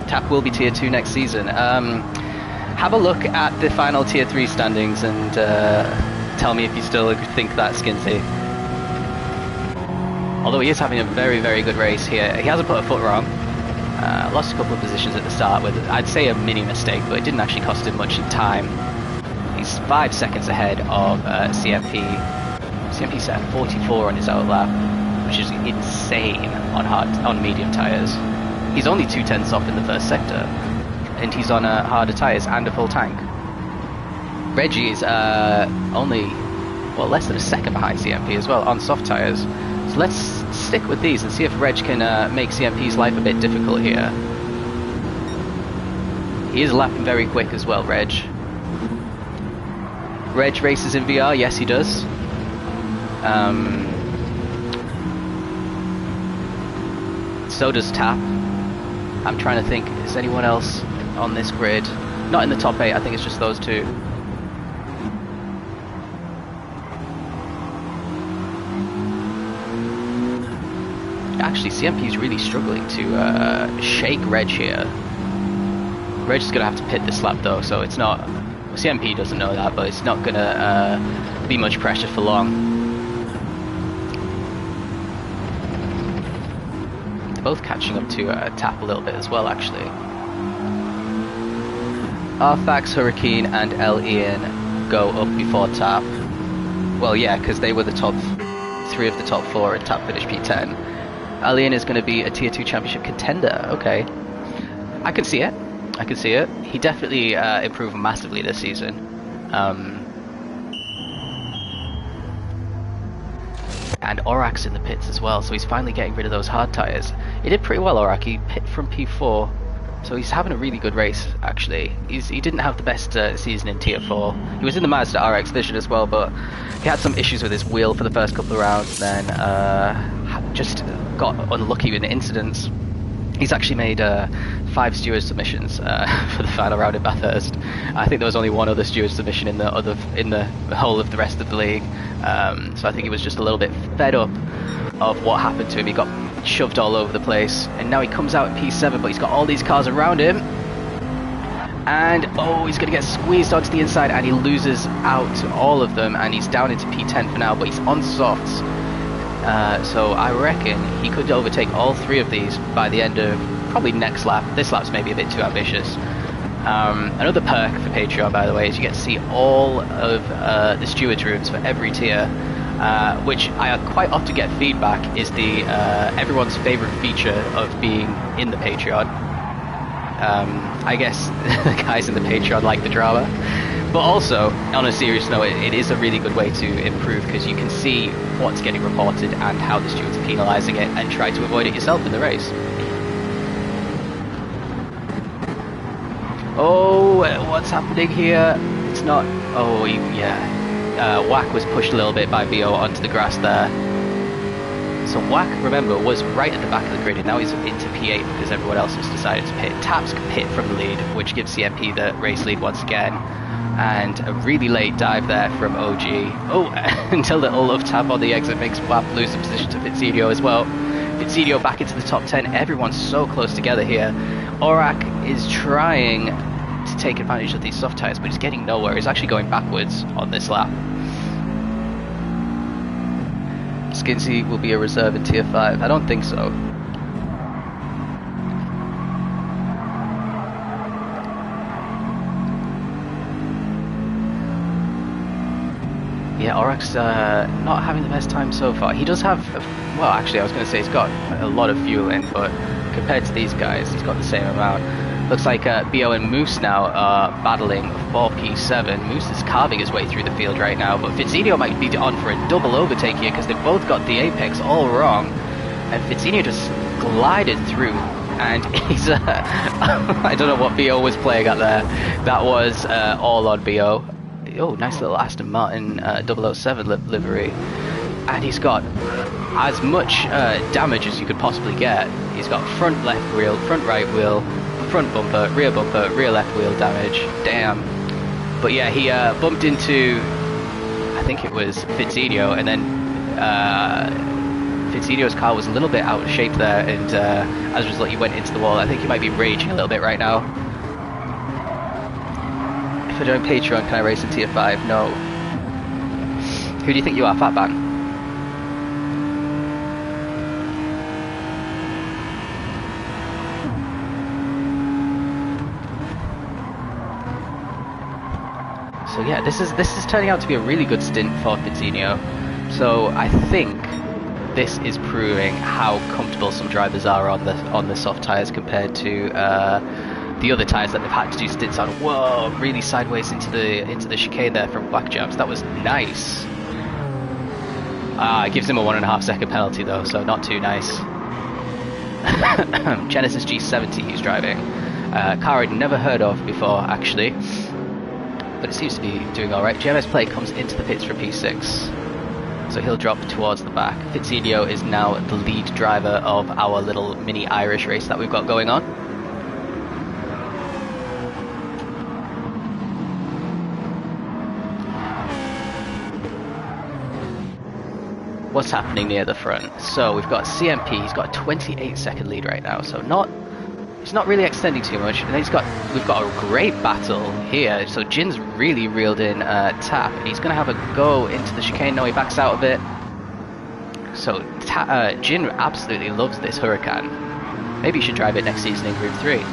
Tap will be tier 2 next season. Have a look at the final tier 3 standings and tell me if you still think that's Skinsy. Although he is having a very, very good race here. He hasn't put a foot wrong. Lost a couple of positions at the start with, I'd say, a mini mistake, but it didn't actually cost him much in time. He's 5 seconds ahead of CMP. CMP set 44 on his outlap, which is insane on medium tyres. He's only 2/10 off in the first sector, and he's on harder tyres and a full tank. Reggie is only, well, less than a second behind CMP as well on soft tyres. So let's stick with these and see if Reg can make CMP's life a bit difficult here. He is lapping very quick as well, Reg. Reg races in VR, yes he does. So does Tap. I'm trying to think, is anyone else on this grid? Not in the top 8, I think it's just those two. Actually, CMP is really struggling to shake Reg here. Reg is going to have to pit this lap though, so it's not... CMP doesn't know that, but it's not going to be much pressure for long. They're both catching up to Tap a little bit as well, actually. Arfax, Hurricane and L Ian go up before Tap. Well, yeah, because they were the top 3 of the top 4 and Tap finished P10. L Ian is going to be a Tier 2 Championship contender, okay. I can see it. I can see it. He definitely improved massively this season. And Orak's in the pits as well, so he's finally getting rid of those hard tyres. He did pretty well, Orak. He pit from P4, so he's having a really good race, actually. He didn't have the best season in Tier 4. He was in the Mazda RX Vision as well, but he had some issues with his wheel for the first couple of rounds, then just got unlucky with the incidents. He's actually made 5 steward submissions for the final round in Bathurst. I think there was only 1 other steward submission in the whole of the rest of the league. So I think he was just a little bit fed up of what happened to him. He got shoved all over the place, and now he comes out in P7, but he's got all these cars around him. And oh, he's going to get squeezed onto the inside, and he loses out to all of them, and he's down into P10 for now, but he's on softs. So I reckon he could overtake all 3 of these by the end of probably next lap. This lap's maybe a bit too ambitious. Another perk for Patreon, by the way, is you get to see all of the stewards rooms for every tier, which I quite often get feedback is the everyone's favorite feature of being in the Patreon. I guess the guys in the Patreon like the drama. But also, on a serious note, it is a really good way to improve because you can see what's getting reported and how the stewards are penalising it and try to avoid it yourself in the race. Oh, what's happening here? It's not... Oh, yeah. Whack was pushed a little bit by BO onto the grass there. So Whack, remember, was right at the back of the grid, and now he's into P8 because everyone else has decided to pit. Taps can pit from the lead, which gives CMP the race lead once again. And a really late dive there from OG. Oh, until the ult of Tap on the exit makes Wap lose the position to Fitzidio as well. Fitzidio back into the top 10. Everyone's so close together here. Orak is trying to take advantage of these soft tyres, but he's getting nowhere. He's actually going backwards on this lap. Skinsey will be a reserve in Tier 5. I don't think so. Yeah, Orak's not having the best time so far. He does have, well, actually I was going to say he's got a lot of fuel in, but compared to these guys, he's got the same amount. Looks like BO and Moose now are battling for P7. Moose is carving his way through the field right now, but Fitzidio might be on for a double overtake here because they've both got the apex all wrong. And Fitzidio just glided through, and he's, I don't know what BO was playing at there. That was all on BO. Oh, nice little Aston Martin 007 livery. And he's got as much damage as you could possibly get. He's got front left wheel, front right wheel, front bumper, rear left wheel damage. Damn. But yeah, he bumped into, I think it was Fitzidio, and then Fitzidio's car was a little bit out of shape there, and as a result he went into the wall. I think he might be raging a little bit right now. If I join Patreon, can I race in Tier 5? No. Who do you think you are, Fatban? So yeah, this is turning out to be a really good stint for Fitzinio. So I think this is proving how comfortable some drivers are on the soft tyres compared to the other tyres that they've had to do stints on. Whoa, really sideways into the chicane there from Black Jams. That was nice. It gives him a 1.5 second penalty though, so not too nice. Genesis G70 he's driving. Car I'd never heard of before actually, but it seems to be doing alright. GMS Play comes into the pits for P6, so he'll drop towards the back. Fitzinio is now the lead driver of our little mini Irish race that we've got going on. What's happening near the front? So we've got CMP, he's got a 28 second lead right now, so he's not really extending too much. And then we've got a great battle here. So Jin's really reeled in Tap, and he's going to have a go into the chicane. No, he backs out of it. So Jin absolutely loves this Huracan. Maybe he should drive it next season in Group 3.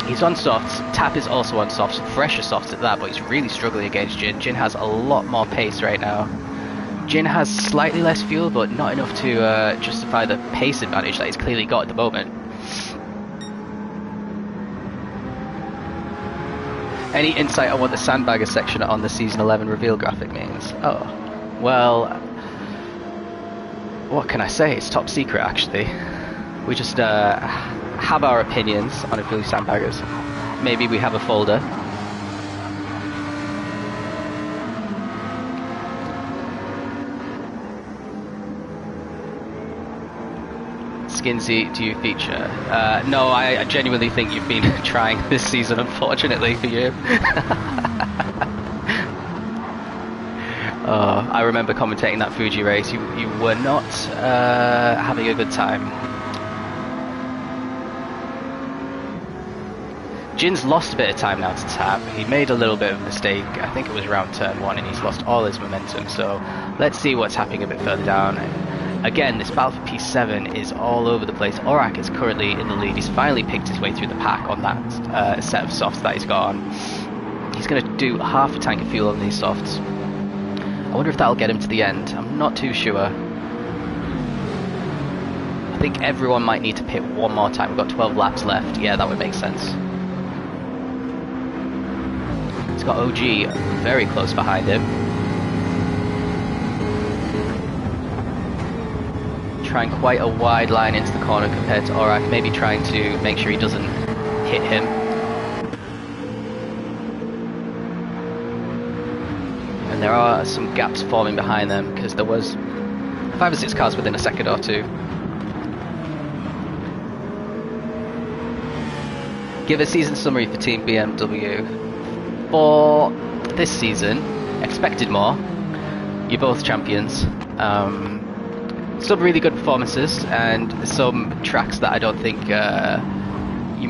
He's on softs. Tap is also on softs, fresher softs at that, but he's really struggling against Jin. Jin has a lot more pace right now. Jin has slightly less fuel, but not enough to justify the pace advantage that he's clearly got at the moment. Any insight on what the sandbagger section on the Season 11 reveal graphic means? Oh, well, what can I say? It's top secret, actually. We just have our opinions on a few sandbaggers. Maybe we have a folder. Skinsy, do you feature? No, I genuinely think you've been trying this season, unfortunately for you. I remember commentating that Fuji race. You were not having a good time. Jin's lost a bit of time now to Tap. He made a little bit of a mistake. I think it was around turn 1, and he's lost all his momentum. So let's see what's happening a bit further down. Again, this battle for P7 is all over the place. Aurak is currently in the lead. He's finally picked his way through the pack on that set of softs that he's got on. He's going to do half a tank of fuel on these softs. I wonder if that'll get him to the end. I'm not too sure. I think everyone might need to pit one more time. We've got 12 laps left. Yeah, that would make sense. He's got OG very close behind him. Trying quite a wide line into the corner compared to Aurak, maybe trying to make sure he doesn't hit him. And there are some gaps forming behind them because there was 5 or 6 cars within a second or two. Give a season summary for Team BMW. For this season, expected more. You're both champions. Some really good performances and some tracks that I don't think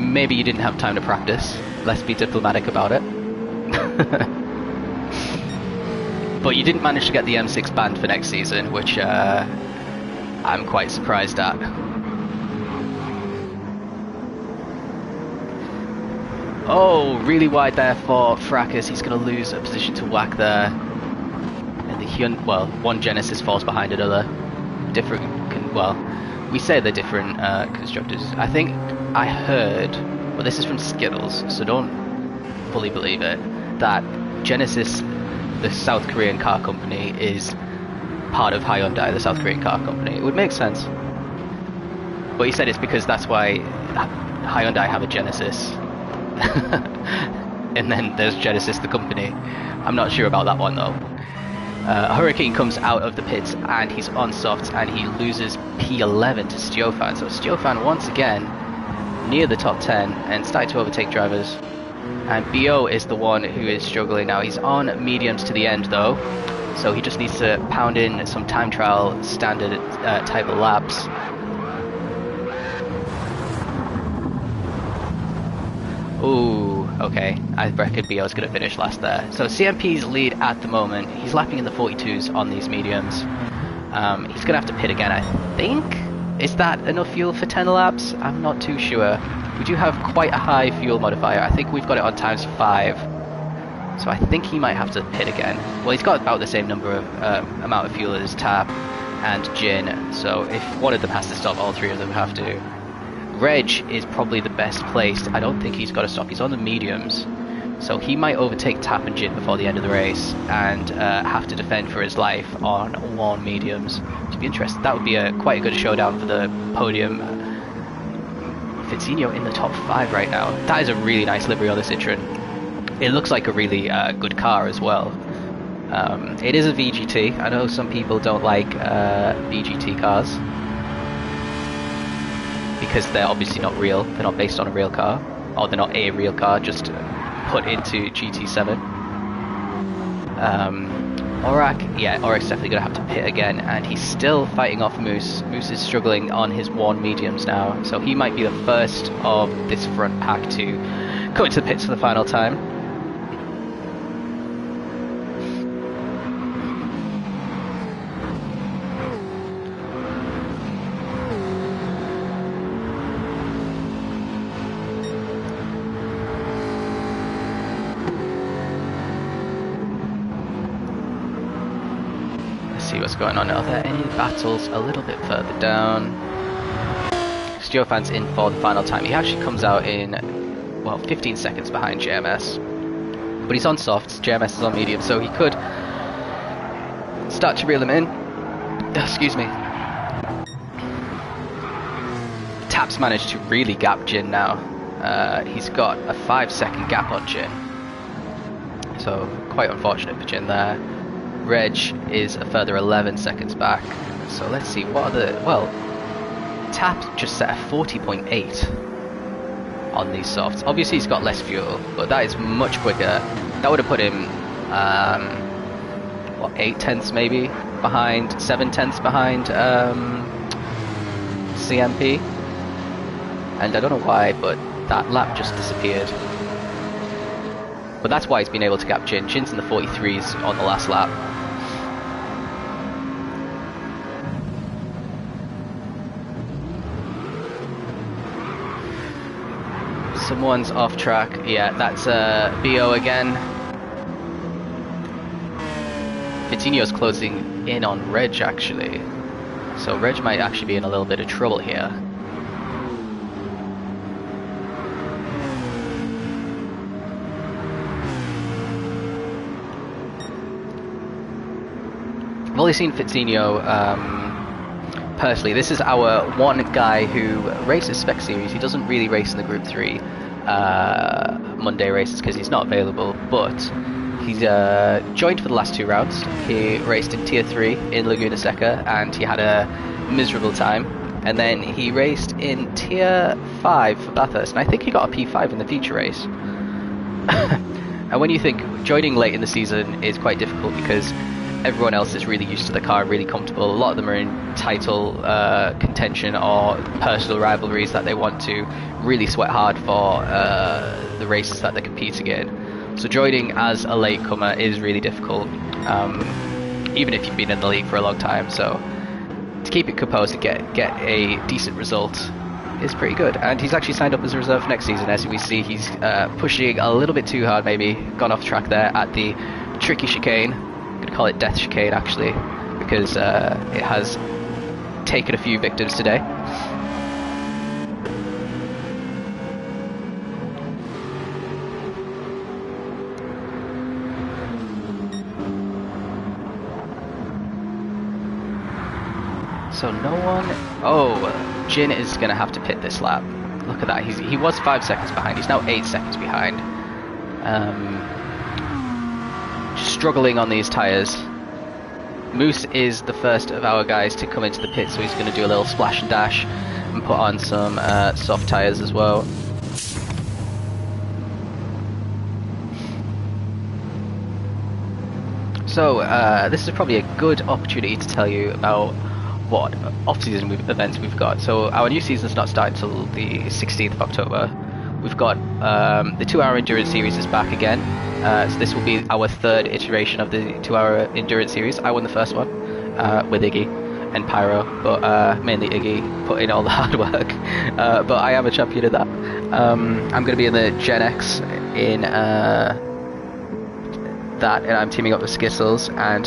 maybe you didn't have time to practice. Let's be diplomatic about it. But you didn't manage to get the M6 banned for next season, which I'm quite surprised at. Oh, really wide there for Fracas. He's going to lose a position to Whack there. And the one Genesis falls behind another. We say they're different constructors. I think I heard, well, this is from Skittles, so don't fully believe it, that Genesis, the South Korean car company, is part of Hyundai, the South Korean car company. It would make sense. But he said it's because that's why Hyundai have a Genesis. And then there's Genesis, the company. I'm not sure about that one though. Hurricane comes out of the pits and he's on softs and he loses P11 to Stiofan. So Stiofan once again near the top 10 and starting to overtake drivers. And BO is the one who is struggling now. He's on mediums to the end though, so he just needs to pound in some time trial standard type of laps. Ooh, okay. I reckon BO is going to finish last there. So CMP's lead at the moment. He's lapping in the 42s on these mediums. He's going to have to pit again, I think. Is that enough fuel for 10 laps? I'm not too sure. We do have quite a high fuel modifier. I think we've got it on times 5. So I think he might have to pit again. Well, he's got about the same number of amount of fuel as Tap and Jin. So if one of them has to stop, all 3 of them have to. Reg is probably the best placed. I don't think he's got to stop. He's on the mediums. So he might overtake Tap and Jin before the end of the race and have to defend for his life on warm mediums. To be interested, that would be quite a good showdown for the podium. Fitzinho in the top 5 right now. That is a really nice livery on the Citroen. It looks like a really good car as well. It is a VGT. I know some people don't like VGT cars because they're obviously not real. They're not based on a real car, or they're not a real car, just put into GT7. Aurak's definitely going to have to pit again, and he's still fighting off Moose. Moose is struggling on his worn mediums now, so he might be the first of this front pack to come into the pits for the final time. See what's going on. Are there any battles a little bit further down? Steofan's in for the final time. He actually comes out in, well, 15 seconds behind JMS. But he's on softs, JMS is on medium, so he could start to reel him in. Excuse me. Tap's managed to really gap Jin now. He's got a 5-second gap on Jin. So, quite unfortunate for Jin there. Reg is a further 11 seconds back. So let's see, what are the... Well, Tap just set a 40.8 on these softs. Obviously he's got less fuel, but that is much quicker. That would have put him, 8 tenths maybe behind, 7 tenths behind CMP. And I don't know why, but that lap just disappeared. But that's why he's been able to gap Jin. Jin's in the 43s on the last lap. Someone's off track. Yeah, that's BO again. Fitzinho's closing in on Reg actually. So Reg might actually be in a little bit of trouble here. I've only seen Fitzinho personally. This is our one guy who races Spec Series. He doesn't really race in the Group 3 Monday races because he's not available, but he's joined for the last 2 rounds. He raced in Tier 3 in Laguna Seca and he had a miserable time. And then he raced in Tier 5 for Bathurst, and I think he got a P5 in the feature race. And when you think joining late in the season is quite difficult because everyone else is really used to the car, really comfortable. A lot of them are in title contention or personal rivalries that they want to really sweat hard for the races that they're competing in. So joining as a latecomer is really difficult, even if you've been in the league for a long time. So to keep it composed and get a decent result is pretty good. And he's actually signed up as a reserve for next season. As we see, he's pushing a little bit too hard, maybe gone off track there at the tricky chicane. I'm going to call it Death Chicane actually, because it has taken a few victims today. So no one... Oh, Jin is going to have to pit this lap. Look at that, he was 5 seconds behind, he's now 8 seconds behind. Struggling on these tyres. Moose is the first of our guys to come into the pit, so he's going to do a little splash and dash and put on some soft tyres as well. So this is probably a good opportunity to tell you about what off-season events we've got. So our new season's not starting until the 16th of October. We've got the 2-hour endurance series is back again. So this will be our 3rd iteration of the 2-hour endurance series. I won the first one with Iggy and Pyro, but mainly Iggy put in all the hard work. But I am a champion of that. I'm going to be in the Gen X in that, and I'm teaming up with Skissels, and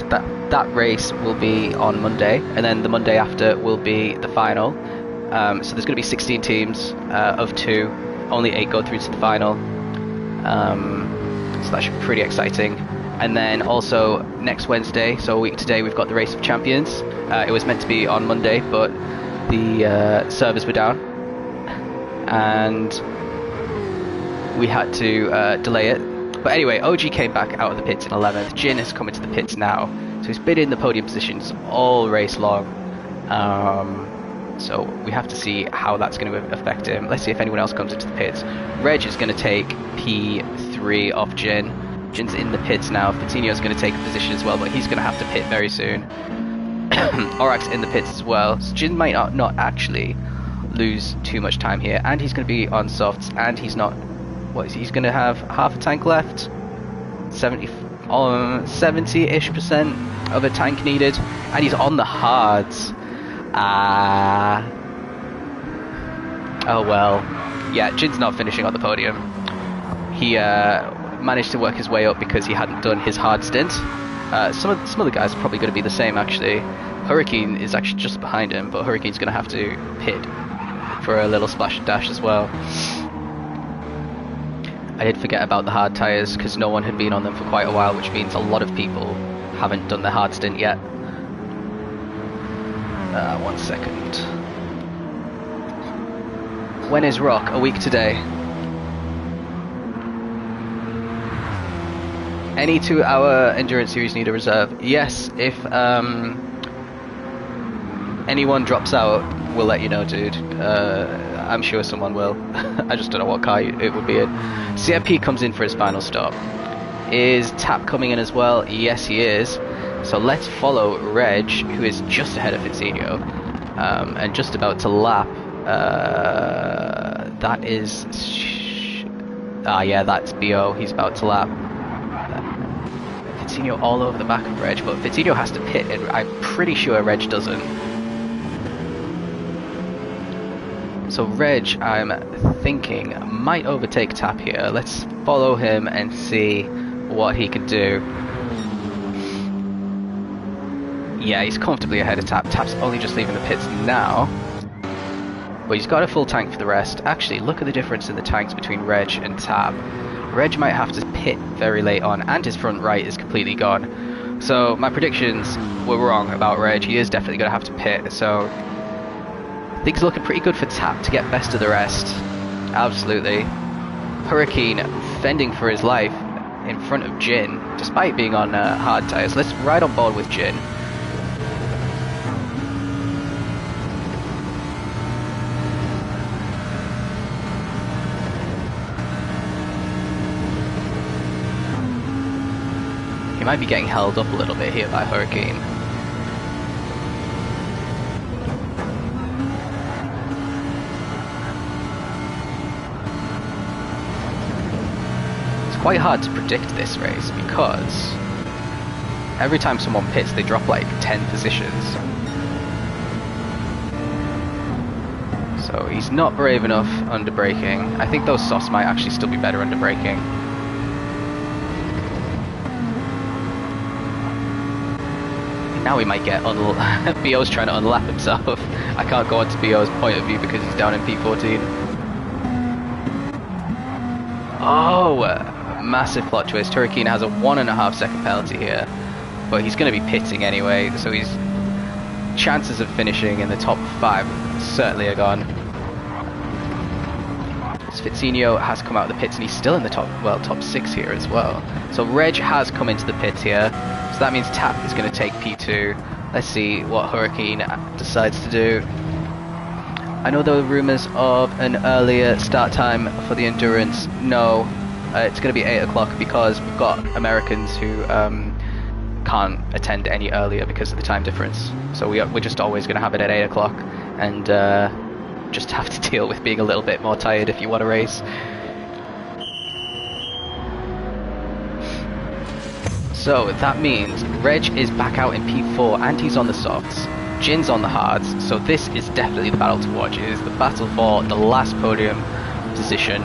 that race will be on Monday, and then the Monday after will be the final. So there's going to be 16 teams of 2. Only 8 go through to the final. So that should be pretty exciting. And then also next Wednesday, so a week today, we've got the Race of Champions. It was meant to be on Monday, but the servers were down, and we had to delay it. But anyway, OG came back out of the pits in 11th. Jin has come into the pits now, so he's been in the podium positions all race long. So we have to see how that's going to affect him. Let's see if anyone else comes into the pits. Reg is going to take P3 off Jin. Jin's in the pits now. Coutinho's going to take a position as well, but he's going to have to pit very soon. Aurak's in the pits as well. So Jin might not actually lose too much time here, and he's going to be on softs, and he's not. What is he? He's going to have half a tank left. 70-ish% of a tank needed, and he's on the hards. Oh well. Yeah, Jin's not finishing on the podium. He managed to work his way up because he hadn't done his hard stint. Some of the guys are probably going to be the same actually. Hurricane is actually just behind him, but Hurricane's going to have to pit for a little splash and dash as well. I did forget about the hard tyres because no one had been on them for quite a while, which means a lot of people haven't done the hard stint yet. 1 second. When is Rock? A week today. Any 2-hour endurance series need a reserve? Yes, if anyone drops out, we'll let you know, dude. I'm sure someone will. I just don't know what car it would be in. CMP comes in for his final stop. Is Tap coming in as well? Yes, he is. So let's follow Reg, who is just ahead of Coutinho, and just about to lap. That is... yeah, that's BO. He's about to lap. Coutinho all over the back of Reg, but Coutinho has to pit, and I'm pretty sure Reg doesn't. So Reg, I'm thinking, might overtake Tap here. Let's follow him and see what he can do. Yeah, he's comfortably ahead of Tap. Tap's only just leaving the pits now. But he's got a full tank for the rest. Actually, look at the difference in the tanks between Reg and Tap. Reg might have to pit very late on, and his front right is completely gone. So my predictions were wrong about Reg. He is definitely going to have to pit. So things are looking pretty good for Tap to get best of the rest. Absolutely. Hurricane fending for his life in front of Jin, despite being on hard tyres. Let's ride on board with Jin. He might be getting held up a little bit here by Hurricane. Quite hard to predict this race because every time someone pits they drop like 10 positions. So he's not brave enough under braking. I think those softs might actually still be better under braking. Now we might get BO's trying to unlap himself. I can't go on to BO's point of view because he's down in P14. Oh! Massive plot twist. Hurricane has a 1.5 second penalty here, but he's going to be pitting anyway, so his chances of finishing in the top 5 certainly are gone. Coutinho has come out of the pits and he's still in the top 6 here as well. So Reg has come into the pits here, so that means Tap is going to take P2. Let's see what Hurricane decides to do. I know there were rumours of an earlier start time for the endurance. No. It's going to be 8 o'clock because we've got Americans who can't attend any earlier because of the time difference. So we're just always going to have it at 8 o'clock and just have to deal with being a little bit more tired if you want to race. So that means Reg is back out in P4 and he's on the softs. Jin's on the hards, so this is definitely the battle to watch. It is the battle for the last podium position.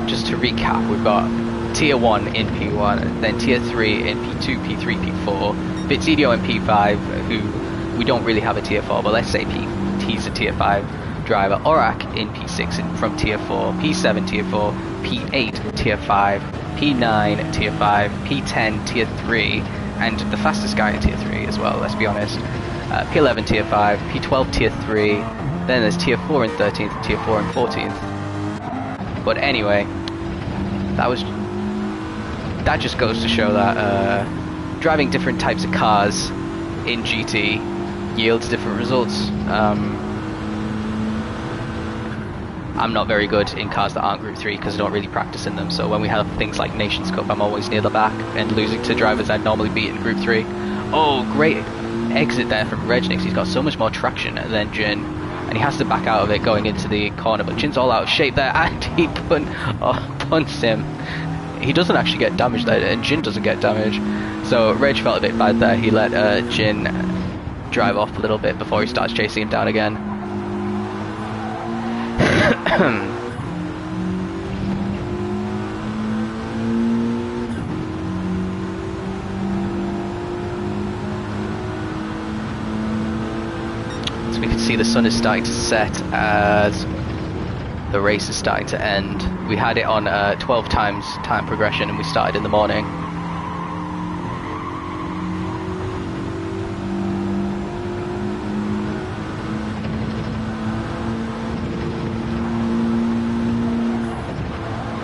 Just to recap, we've got Tier 1 in P1, then Tier 3 in P2, P3, P4, Coutinho in P5, who we don't really have a Tier 4, but let's say T's a Tier 5. driver. Orak in P6 from Tier 4, P7 Tier 4, P8 Tier 5, P9 Tier 5, P10 Tier 3, and the fastest guy in Tier 3 as well, let's be honest. P11 Tier 5, P12 Tier 3, then there's Tier 4 and 13th, and Tier 4 and 14th. But anyway, that just goes to show that driving different types of cars in GT yields different results. I'm not very good in cars that aren't Group 3 because I don't really practice in them, so when we have things like Nations Cup, I'm always near the back and losing to drivers I'd normally beat in Group 3. Oh, great exit there from Regnix. He's got so much more traction than Jin, and he has to back out of it going into the corner, but Jin's all out of shape there, and he punts him. He doesn't actually get damaged there, and Jin doesn't get damage, so Reg felt a bit bad there. He let Jin drive off a little bit before he starts chasing him down again. So we can see the sun is starting to set as the race is starting to end. We had it on 12 times time progression and we started in the morning.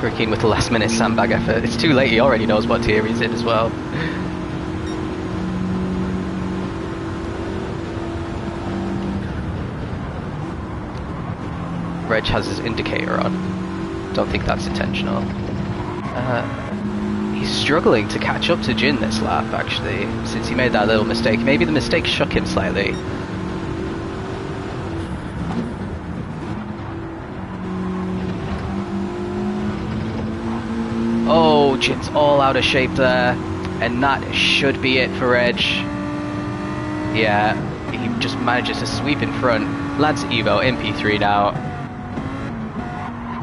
Hurricane with the last minute sandbag effort. It's too late, he already knows what tier he's in as well. Reg has his indicator on. Don't think that's intentional. He's struggling to catch up to Jin this lap, actually, since he made that little mistake. Maybe the mistake shook him slightly. Oh, Jin's all out of shape there, and that should be it for Reg. Yeah, he just manages to sweep in front. Lads Evo in P3 now.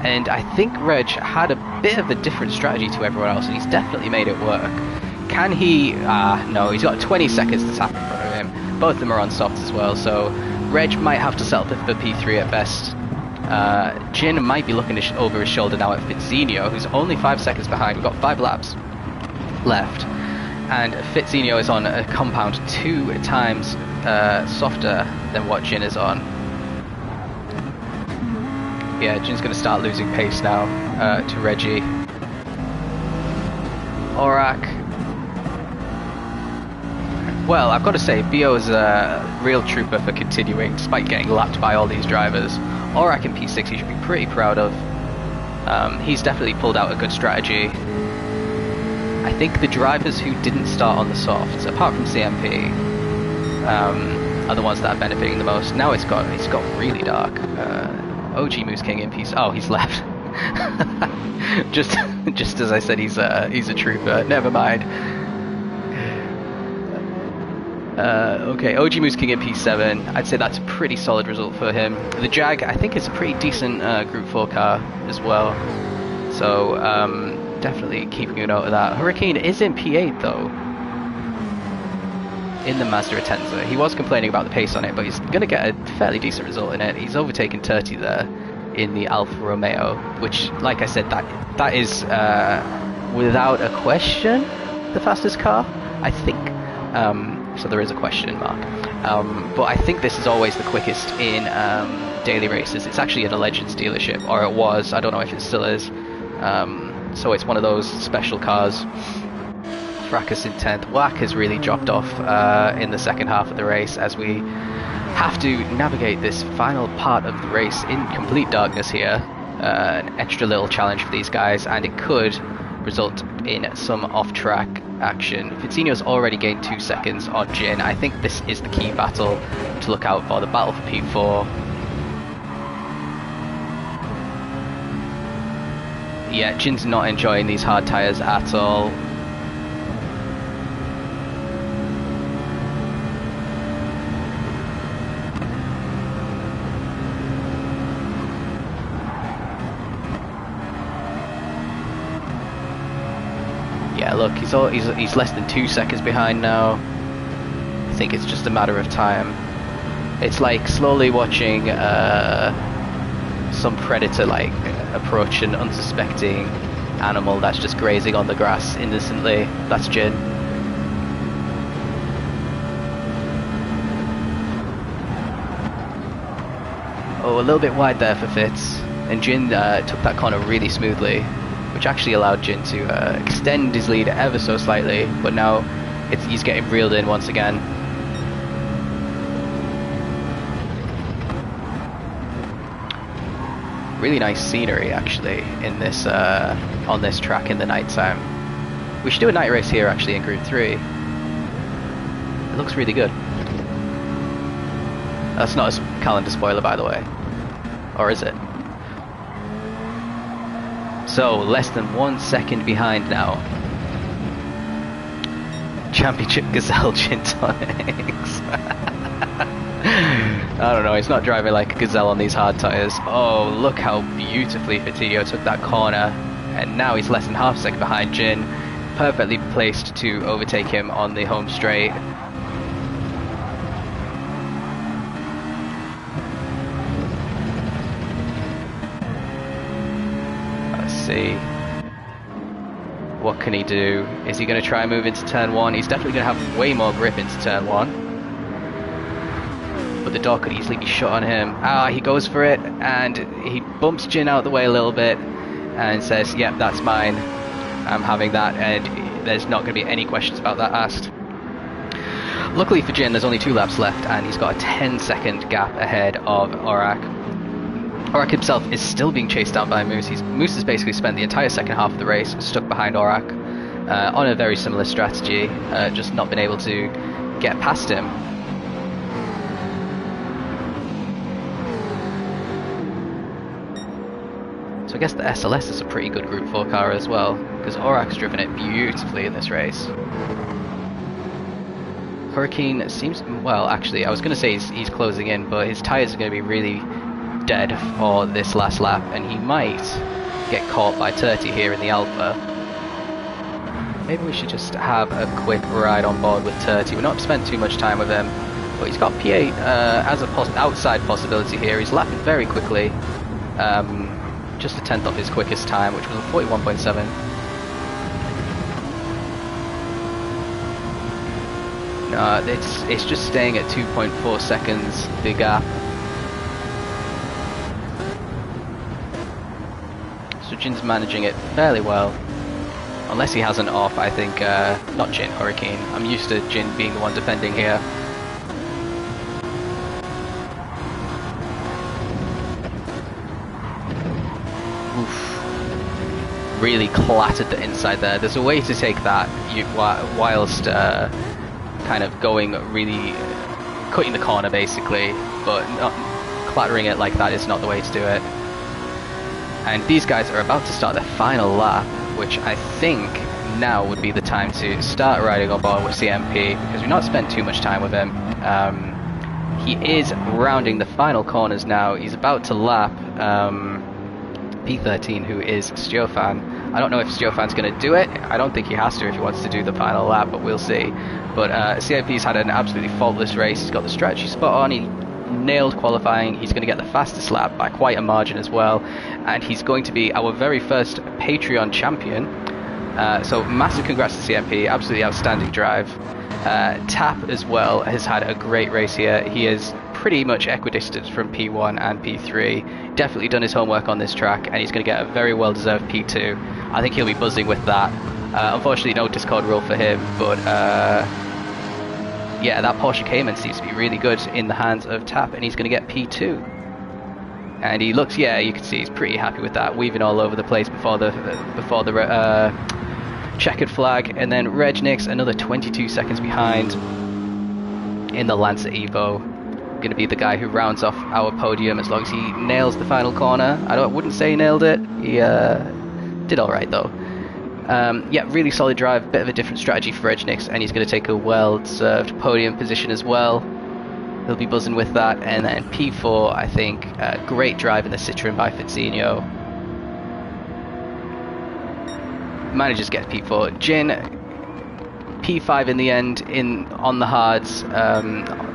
And I think Reg had a bit of a different strategy to everyone else, and he's definitely made it work. Can he? No, he's got 20 seconds to tap in front of him. Both of them are on softs as well, so Reg might have to settle for P3 at best. Jin might be looking over his shoulder now at Fitzinho, who's only 5 seconds behind. We've got 5 laps left, and Fitzinho is on a compound 2 times softer than what Jin is on. Yeah, Jin's going to start losing pace now to Reggie. Orak. Well, I've got to say, Bio's a real trooper for continuing, despite getting lapped by all these drivers. Orak in P6 he should be pretty proud of. He's definitely pulled out a good strategy. I think the drivers who didn't start on the softs, apart from CMP, are the ones that are benefiting the most. Now it's got really dark. OG Moose King in P6. Oh, he's left. just as I said, he's a trooper. Never mind. Okay, OG Moose King in P7. I'd say that's a pretty solid result for him. The Jag, I think, is a pretty decent Group 4 car as well. So, definitely keeping a note of that. Hurricane is in P8 though, in the Mazda Atenza. He was complaining about the pace on it, but he's going to get a fairly decent result in it. He's overtaken 30 there in the Alfa Romeo, which, like I said, that is without a question the fastest car, I think. So there is a question mark. But I think this is always the quickest in daily races. It's actually at a Legends dealership, or it was. I don't know if it still is. So it's one of those special cars. Fracas in 10th. Wack has really dropped off in the second half of the race as we have to navigate this final part of the race in complete darkness here. An extra little challenge for these guys, and it could result in some off-track action. Fitzinho's already gained 2 seconds on Jin. I think this is the key battle to look out for, the battle for P4. Yeah, Jin's not enjoying these hard tyres at all. Yeah, look, he's less than 2 seconds behind now. I think it's just a matter of time. It's like slowly watching some predator like approach an unsuspecting animal that's just grazing on the grass innocently. That's Jin. Oh, a little bit wide there for Fitz, and Jin took that corner really smoothly, which actually allowed Jin to extend his lead ever so slightly, but now he's getting reeled in once again. Really nice scenery actually in this on this track in the night time. We should do a night race here actually in Group 3. It looks really good. That's not a calendar spoiler, by the way. Or is it? So, less than 1 second behind now. Championship Gazelle Gin Tonics. I don't know, he's not driving like a Gazelle on these hard tyres. Oh, look how beautifully Fatidio took that corner. And now he's less than half a second behind Jin. Perfectly placed to overtake him on the home straight. Let's see. What can he do? Is he going to try and move into turn 1? He's definitely going to have way more grip into turn 1. But the door could easily be shut on him. He goes for it, and he bumps Jin out of the way a little bit and says, yep, that's mine. I'm having that, and there's not going to be any questions about that asked. Luckily for Jin, there's only 2 laps left, and he's got a 10-second gap ahead of Aurak. Aurak himself is still being chased down by Moose. Moose has basically spent the entire second half of the race stuck behind Aurak on a very similar strategy, just not been able to get past him. So I guess the SLS is a pretty good Group 4 car as well, because Aurak's driven it beautifully in this race. Hurricane seems, well actually I was going to say he's closing in, but his tyres are going to be really dead for this last lap, and he might get caught by Turti here in the Alpha. Maybe we should just have a quick ride on board with Turti. We're not spent too much time with him, but he's got P8 as an outside possibility here. He's lapping very quickly. Just a tenth off his quickest time, which was a 41.7. No, it's just staying at 2.4 seconds, the gap. So Jin's managing it fairly well. Unless he has an off, I think, not Jin, Hurricane. I'm used to Jin being the one defending here. Really clattered the inside there. There's a way to take that whilst kind of going really cutting the corner basically, but not clattering it like that is not the way to do it. And these guys are about to start their final lap, which I think now would be the time to start riding on board with CMP, because we've not spent too much time with him. He is rounding the final corners now. He's about to lap P13, who is Stjofan. I don't know if Stjofan's going to do it. I don't think he has to if he wants to do the final lap, but we'll see. But CIP's had an absolutely faultless race. He's got the strategy spot on. He nailed qualifying. He's going to get the fastest lap by quite a margin as well. And he's going to be our very first Patreon champion. So massive congrats to CMP. Absolutely outstanding drive. Tap as well has had a great race here. He is pretty much equidistant from P1 and P3. Definitely done his homework on this track, and he's going to get a very well-deserved P2. I think he'll be buzzing with that. Unfortunately, no Discord rule for him, but yeah, that Porsche Cayman seems to be really good in the hands of Tap, and he's going to get P2. And he looks, yeah, you can see he's pretty happy with that, weaving all over the place before the checkered flag. And then Regnix, another 22 seconds behind in the Lancer Evo. Going to be the guy who rounds off our podium as long as he nails the final corner. I wouldn't say he nailed it. He did all right though. Yeah, really solid drive. Bit of a different strategy for Regnix, and he's going to take a well-deserved podium position as well. He'll be buzzing with that. And then P4, I think, great drive in the Citroen by Fitzinho. Manages to get P4. Jin P5 in the end on the hards.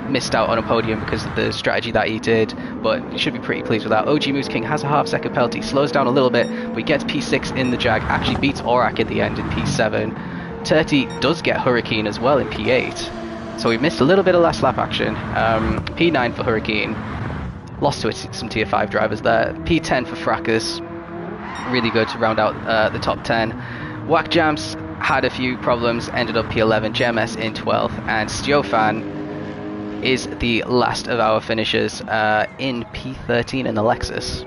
Missed out on a podium because of the strategy that he did, but you should be pretty pleased with that. OG Moose King has a half-second penalty, slows down a little bit, but he gets P6 in the Jag, actually beats Aurak in the end in P7. Turty does get Hurricane as well in P8, so we missed a little bit of last lap action. P9 for Hurricane, lost to some tier 5 drivers there. P10 for Fracas, really good to round out the top 10. Whack Jams had a few problems, ended up P11, JMS in 12th, and Stiofan is the last of our finishers in P13 in the Lexus,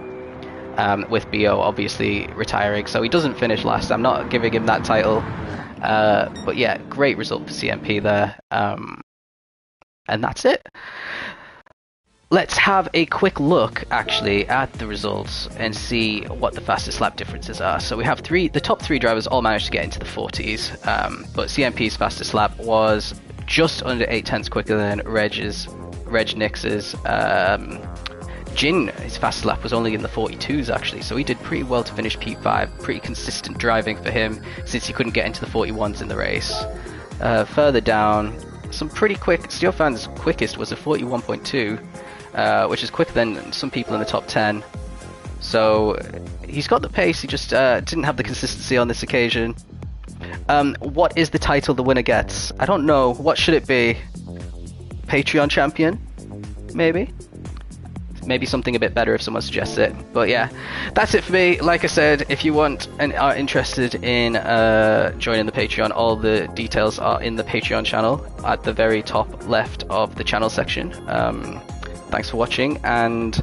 with BO obviously retiring, so he doesn't finish last. I'm not giving him that title, but yeah, great result for CMP there, and that's it. Let's have a quick look actually at the results and see what the fastest lap differences are. So we have the top 3 drivers all managed to get into the 40s, but CMP's fastest lap was just under 8/10 quicker than Reg Nix's. Jin, his fastest lap was only in the 42s actually, so he did pretty well to finish P5. Pretty consistent driving for him since he couldn't get into the 41s in the race. Further down, some pretty quick. Steelfan's quickest was a 41.2, which is quicker than some people in the top 10. So he's got the pace, he just didn't have the consistency on this occasion. What is the title the winner gets? I don't know. What should it be? Patreon champion? Maybe? Maybe something a bit better if someone suggests it. But yeah, that's it for me. Like I said, if you want and are interested in joining the Patreon, all the details are in the Patreon channel at the very top left of the channel section. Thanks for watching, and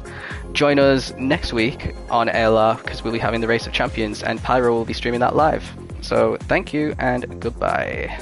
join us next week on ALR because we'll be having the Race of Champions and Pyro will be streaming that live. So thank you and goodbye.